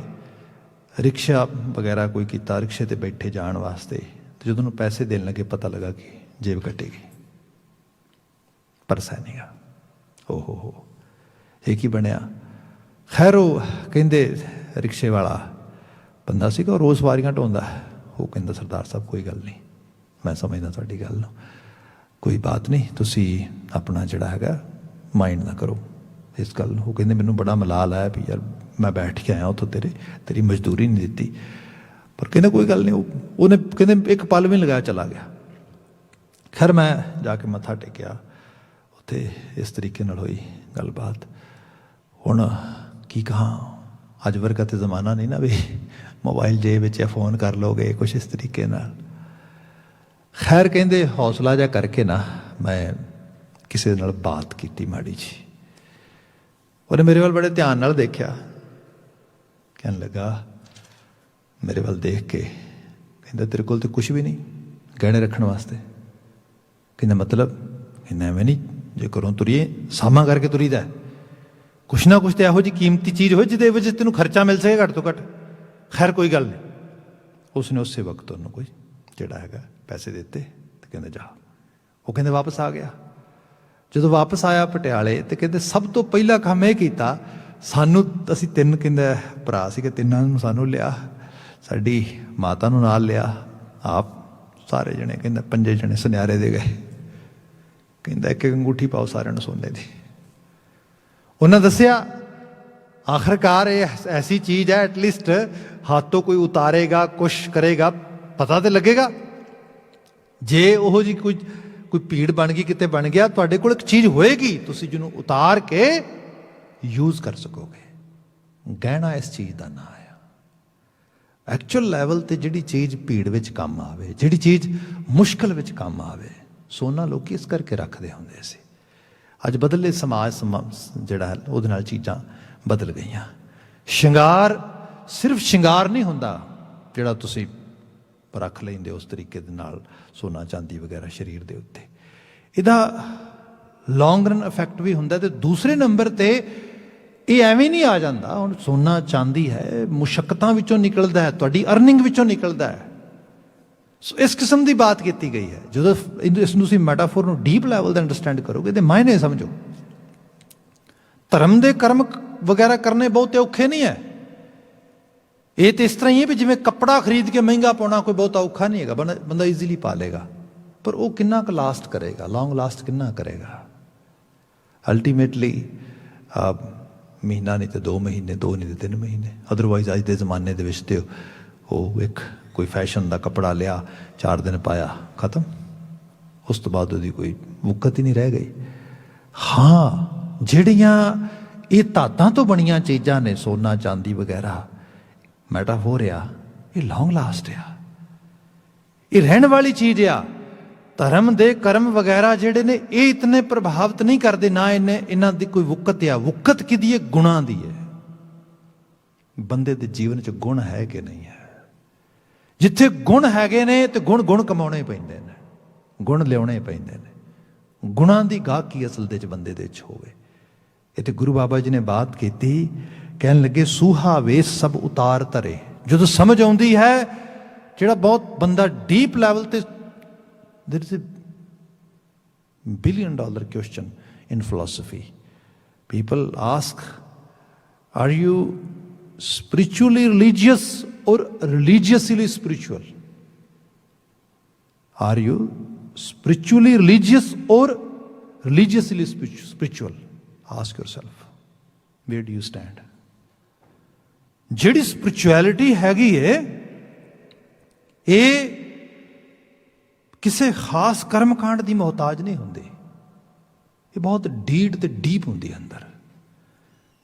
रिक्शा वगैरह कोई किया, रिक्शे ते बैठे जाने वास्ते, तो जो पैसे देने लगे पता लगा कि जेब कटेगी, परस है नहीं गा। हो एक ही बनया। खैर वो कहते रिक्शे वाला बंदा सी रोज़ सवारियां ढोंदा, वो कहता सरदार साहब कोई गल नहीं, मैं समझदा तुहाडी गल नूं, कोई बात नहीं, तुसी अपना जिहड़ा हैगा माइंड ना करो इस गल नूं। वो कहते मैनूं बड़ा मलाल आया भी यार मैं बैठ के आया उत्थों, तेरी मजदूरी नहीं दी, पर कहना कोई गल नहीं। उन्हें कहते एक पल भी नहीं लगाया, चला गया। खैर मैं जाके मत्था टेकिया, उत्थे इस तरीके नाल होई गलबात। हुण की कहा, अज वर्गा तो जमाना नहीं ना भी मोबाइल जेब विच फोन कर लोगे कुछ इस तरीके नाल। खैर कहते हौसला जा करके ना मैं किसी नाल बात की माड़ी जी, उन्हें मेरे वाल बड़े ध्यान नाल देखा, कहने लगा मेरे वाल देख के कहता तेरे कोल तो कुछ भी नहीं गहने रखने वास्ते। कहना मतलब, कहना एवं नहीं, जो घरों तुरीए सामा करके तुरीदा, कुछ ना कुछ तो यहो जी कीमती चीज़ हो जिदे विच तैनूं खर्चा मिल सके घट तो घट। खैर कोई गल नहीं, उसने उस वक्त उन्होंने कोई जिहड़ा हैगा पैसे दिते, तो कहते जा। वो कहते वापस आ गया। जो वापस आया पटियाले तो कहते सब तो पहला काम यह किया, सानू असी तीन कहते भरा सी, तिन्हों सानू लिया, साडी माता नूं नाल लिया, आप सारे जने कहते 5 जने सुनियारे दे गए, कहता एक अंगूठी पाओ सारे नूं सोने की। उन्हें दसिया आखिरकार ये ऐसी चीज़ है एटलीस्ट हाथ तो कोई उतारेगा कुछ करेगा पता तो लगेगा, जे ओहो जी कोई भीड़ बन गई किते बन गया, तुहाडे कोल एक चीज़ होएगी तुसीं जिहनूं उतार के यूज़ कर सकोगे। गहना इस चीज़ का नाम है। एक्चुअल लैवल ते जिहड़ी चीज़ भीड़ विच काम आवे, जिहड़ी चीज़ मुश्किल विच काम आवे, सोना लोग इस करके रखते होंदे सी। अज बदले समाज जिहड़ा है उहदे नाल चीज़ां बदल गई। शिंगार सिर्फ शिंगार नहीं हुंदा जिहड़ा तुसीं रख लेंदे उस तरीके दे नाल सोना चांदी वगैरह शरीर दे उत्ते, इहदा लॉन्ग रन इफैक्ट भी हुंदा। ते दूसरे नंबर ते ये एवें नहीं आ जाता, हुण सोना चांदी है मुशक्कतां विचों निकलदा है, तुहाडी अर्निंग विचों निकलदा है। सो इस किस्म की बात की गई है। जो इसनूं तुसीं मैटाफोर नूं डीप लैवल ते अंडरस्टैंड करोगे तो मायने समझो। धर्म के कर्म वगैरह करने बहुत औखे नहीं है। ये तो इस तरह ही है भी जिवें कपड़ा खरीद के महंगा पाना कोई बहुत औखा नहीं है, बंदा ईजीली पा लेगा, पर वो कितना क लास्ट करेगा, लॉन्ग लास्ट कितना करेगा। अल्टीमेटली महीना नहीं तो 2 महीने, 2 नहीं तो 3 महीने। अदरवाइज अज के जमाने के वो एक कोई फैशन का कपड़ा लिया 4 दिन पाया खत्म, उस तो बाद उसकी कोई वुकत ही नहीं रह गई। हाँ जिहड़ियां ये धातां तो बनिया चीज़ां ने, सोना चांदी वगैरह, मैटाफोर आ, ये लॉन्ग लास्ट आ, ये रहन वाली चीज़ आ। धर्म दे कर्म वगैरह जिहड़े ने ये इतने प्रभावित नहीं करते, ना इन्हां दी कोई वुकत आ। वुकत किहदी है? गुणां दी है। बंदे दे जीवन च गुण है कि नहीं है? जिथे गुण हैगे ने तो गुण कमाने पैंदे ने, गुण लियाने पैंदे ने। गुणां दी गाहकी असल दे च बंदे दे च होवे। ये तो गुरु बाबा जी ने बात की, कहन लगे सूहा वेस सब उतार धरे। जो समझ आउंदी है, जिहड़ा बहुत बंदा डीप लैवल ते $1 billion question in philosophy. People ask, are you spiritually religious or religiously spiritual? Are you spiritually religious or religiously spiritual? Ask yourself, where do you stand? ਜਿਹੜੀ ਸਪਿਰਚੁਅਲਿਟੀ ਹੈਗੀ ਏ ਇਹ ਕਿਸੇ ਖਾਸ ਕਰਮਕਾਂਡ ਦੀ ਮੁਹਤਾਜ ਨਹੀਂ ਹੁੰਦੀ, ਇਹ ਬਹੁਤ ਡੀਡ ਤੇ ਡੀਪ ਹੁੰਦੀ ਹੈ ਅੰਦਰ।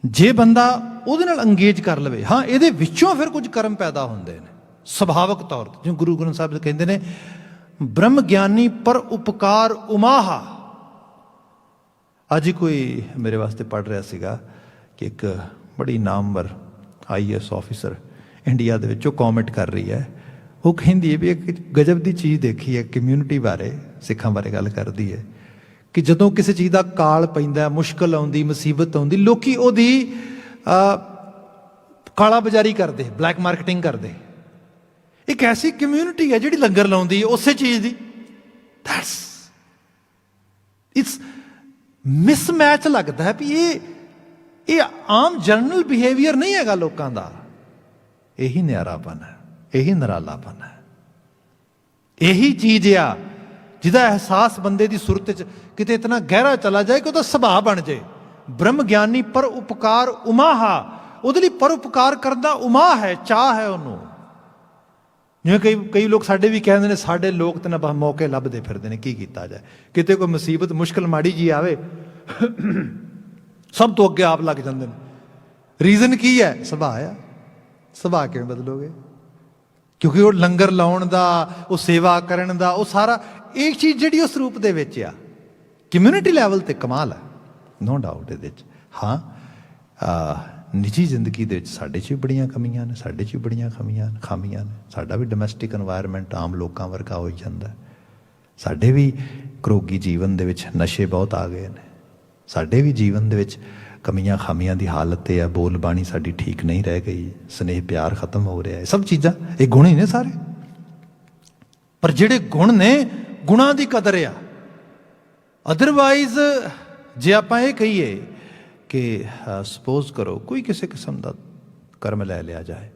ਜੇ ਬੰਦਾ ਉਹਦੇ ਨਾਲ ਅੰਗੇਜ ਕਰ ਲਵੇ, ਹਾਂ ਇਹਦੇ ਵਿੱਚੋਂ ਫਿਰ ਕੁਝ ਕਰਮ ਪੈਦਾ ਹੁੰਦੇ ਨੇ ਸੁਭਾਵਿਕ ਤੌਰ ਤੇ, ਜਿਵੇਂ ਗੁਰੂ ਗ੍ਰੰਥ ਸਾਹਿਬ ਕਹਿੰਦੇ ਨੇ ਬ੍ਰਹਮ ਗਿਆਨੀ ਪਰ ਉਪਕਾਰ ਉਮਾਹਾ। ਅੱਜ ਹੀ ਕੋਈ ਮੇਰੇ ਵਾਸਤੇ ਪੜ੍ਹ ਰਿਹਾ ਸੀਗਾ ਕਿ ਇੱਕ ਬੜੀ ਨਾਮਵਰ IAS ਆਫਿਸਰ ਇੰਡੀਆ ਦੇ ਵਿੱਚ ਉਹ ਕੌਮੈਂਟ ਕਰ ਰਹੀ ਹੈ, ਉਹ ਕਹਿੰਦੀ ਹੈ ਵੀ ਇੱਕ ਗਜਬ ਦੀ ਚੀਜ਼ ਦੇਖੀ ਹੈ ਕਮਿਊਨਿਟੀ ਬਾਰੇ, ਸਿੱਖਾਂ ਬਾਰੇ ਗੱਲ ਕਰਦੀ ਹੈ ਕਿ ਜਦੋਂ ਕਿਸੇ ਚੀਜ਼ ਦਾ ਕਾਲ ਪੈਂਦਾ, ਮੁਸ਼ਕਲ ਆਉਂਦੀ, ਮੁਸੀਬਤ ਆਉਂਦੀ, ਲੋਕੀ ਉਹਦੀ ਕਾਲਾ ਬਾਜ਼ਾਰੀ ਕਰਦੇ, ਬਲੈਕ ਮਾਰਕੀਟਿੰਗ ਕਰਦੇ। ਇੱਕ ਐਸੀ ਕਮਿਊਨਿਟੀ ਹੈ ਜਿਹੜੀ ਲੰਗਰ ਲਾਉਂਦੀ ਹੈ ਉਸੇ ਚੀਜ਼ ਦੀ। ਦੈਟਸ ਇਟਸ ਮਿਸਮੈਚ ਲੱਗਦਾ ਹੈ ਵੀ ਇਹ ਆਮ ਜਨਰਲ ਬਿਹੇਵੀਅਰ ਨਹੀਂ ਹੈਗਾ ਲੋਕਾਂ ਦਾ। ਇਹੀ ਨਿਆਰਾਪਨ ਹੈ, ਇਹੀ ਨਿਰਾਲਾਪਨ ਹੈ, ਇਹੀ ਚੀਜ਼ ਆ ਜਿਹਦਾ ਅਹਿਸਾਸ ਬੰਦੇ ਦੀ ਸੁਰਤ 'ਚ ਕਿਤੇ ਇਤਨਾ ਗਹਿਰਾ ਚਲਾ ਜਾਏ ਕਿ ਉਹਦਾ ਸੁਭਾਅ ਬਣ ਜਾਏ। ਬ੍ਰਹਮ ਗਿਆਨੀ ਪਰ ਉਪਕਾਰ ਉਮਾਹਾ, ਉਹਦੇ ਲਈ ਪਰ ਉਪਕਾਰ ਕਰਨ ਦਾ ਉਮਾ ਹੈ, ਚਾਹ ਹੈ ਉਹਨੂੰ। ਜਿਵੇਂ ਕਈ ਲੋਕ ਸਾਡੇ ਵੀ ਕਹਿੰਦੇ ਨੇ ਸਾਡੇ ਲੋਕ ਤਾਂ ਨਾ ਬਸ ਮੌਕੇ ਲੱਭਦੇ ਫਿਰਦੇ ਨੇ, ਕੀ ਕੀਤਾ ਜਾਏ। ਕਿਤੇ ਕੋਈ ਮੁਸੀਬਤ ਮੁਸ਼ਕਲ ਮਾੜੀ ਜੀ ਆਵੇ ਸਭ ਤੋਂ ਅੱਗੇ ਆਪ ਲੱਗ ਜਾਂਦੇ ਨੇ। ਰੀਜ਼ਨ ਕੀ ਹੈ? ਸੁਭਾਅ ਆ। ਸੁਭਾਅ ਕਿਵੇਂ ਬਦਲੋਗੇ? ਕਿਉਂਕਿ ਉਹ ਲੰਗਰ ਲਾਉਣ ਦਾ, ਉਹ ਸੇਵਾ ਕਰਨ ਦਾ, ਉਹ ਸਾਰਾ ਇੱਕ ਚੀਜ਼ ਜਿਹੜੀ ਉਸ ਰੂਪ ਦੇ ਵਿੱਚ ਆ ਕਮਿਊਨਿਟੀ ਲੈਵਲ ਤੇ ਕਮਾਲ ਹੈ, ਨੋ ਡਾਊਟ ਇਹਦੇ 'ਚ। ਹਾਂ ਨਿੱਜੀ ਜ਼ਿੰਦਗੀ ਦੇ ਵਿੱਚ ਸਾਡੇ 'ਚ ਵੀ ਬੜੀਆਂ ਕਮੀਆਂ ਨੇ, ਸਾਡੇ 'ਚ ਵੀ ਬੜੀਆਂ ਖਾਮੀਆਂ ਨੇ। ਸਾਡਾ ਵੀ ਡੋਮੈਸਟਿਕ ਇਨਵਾਇਰਮੈਂਟ ਆਮ ਲੋਕਾਂ ਵਰਗਾ ਹੋ ਜਾਂਦਾ। ਸਾਡੇ ਵੀ ਘਰੋਗੀ ਜੀਵਨ ਦੇ ਵਿੱਚ ਨਸ਼ੇ ਬਹੁਤ ਆ ਗਏ ਨੇ, ਸਾਡੇ ਵੀ ਜੀਵਨ ਦੇ ਵਿੱਚ ਕਮੀਆਂ ਖਾਮੀਆਂ ਦੀ ਹਾਲਤ ਇਹ ਆ, ਬੋਲ ਬਾਣੀ ਸਾਡੀ ਠੀਕ ਨਹੀਂ ਰਹਿ ਗਈ, ਸਨੇਹ ਪਿਆਰ ਖਤਮ ਹੋ ਰਿਹਾ। ਇਹ ਸਭ ਚੀਜ਼ਾਂ ਇਹ ਗੁਣ ਹੀ ਨੇ ਸਾਰੇ। ਪਰ ਜਿਹੜੇ ਗੁਣ ਨੇ, ਗੁਣਾਂ ਦੀ ਕਦਰ ਆ। ਅਦਰਵਾਈਜ਼ ਜੇ ਆਪਾਂ ਇਹ ਕਹੀਏ ਕਿ ਸਪੋਜ਼ ਕਰੋ ਕੋਈ ਕਿਸੇ ਕਿਸਮ ਦਾ ਕਰਮ ਲੈ ਲਿਆ ਜਾਏ,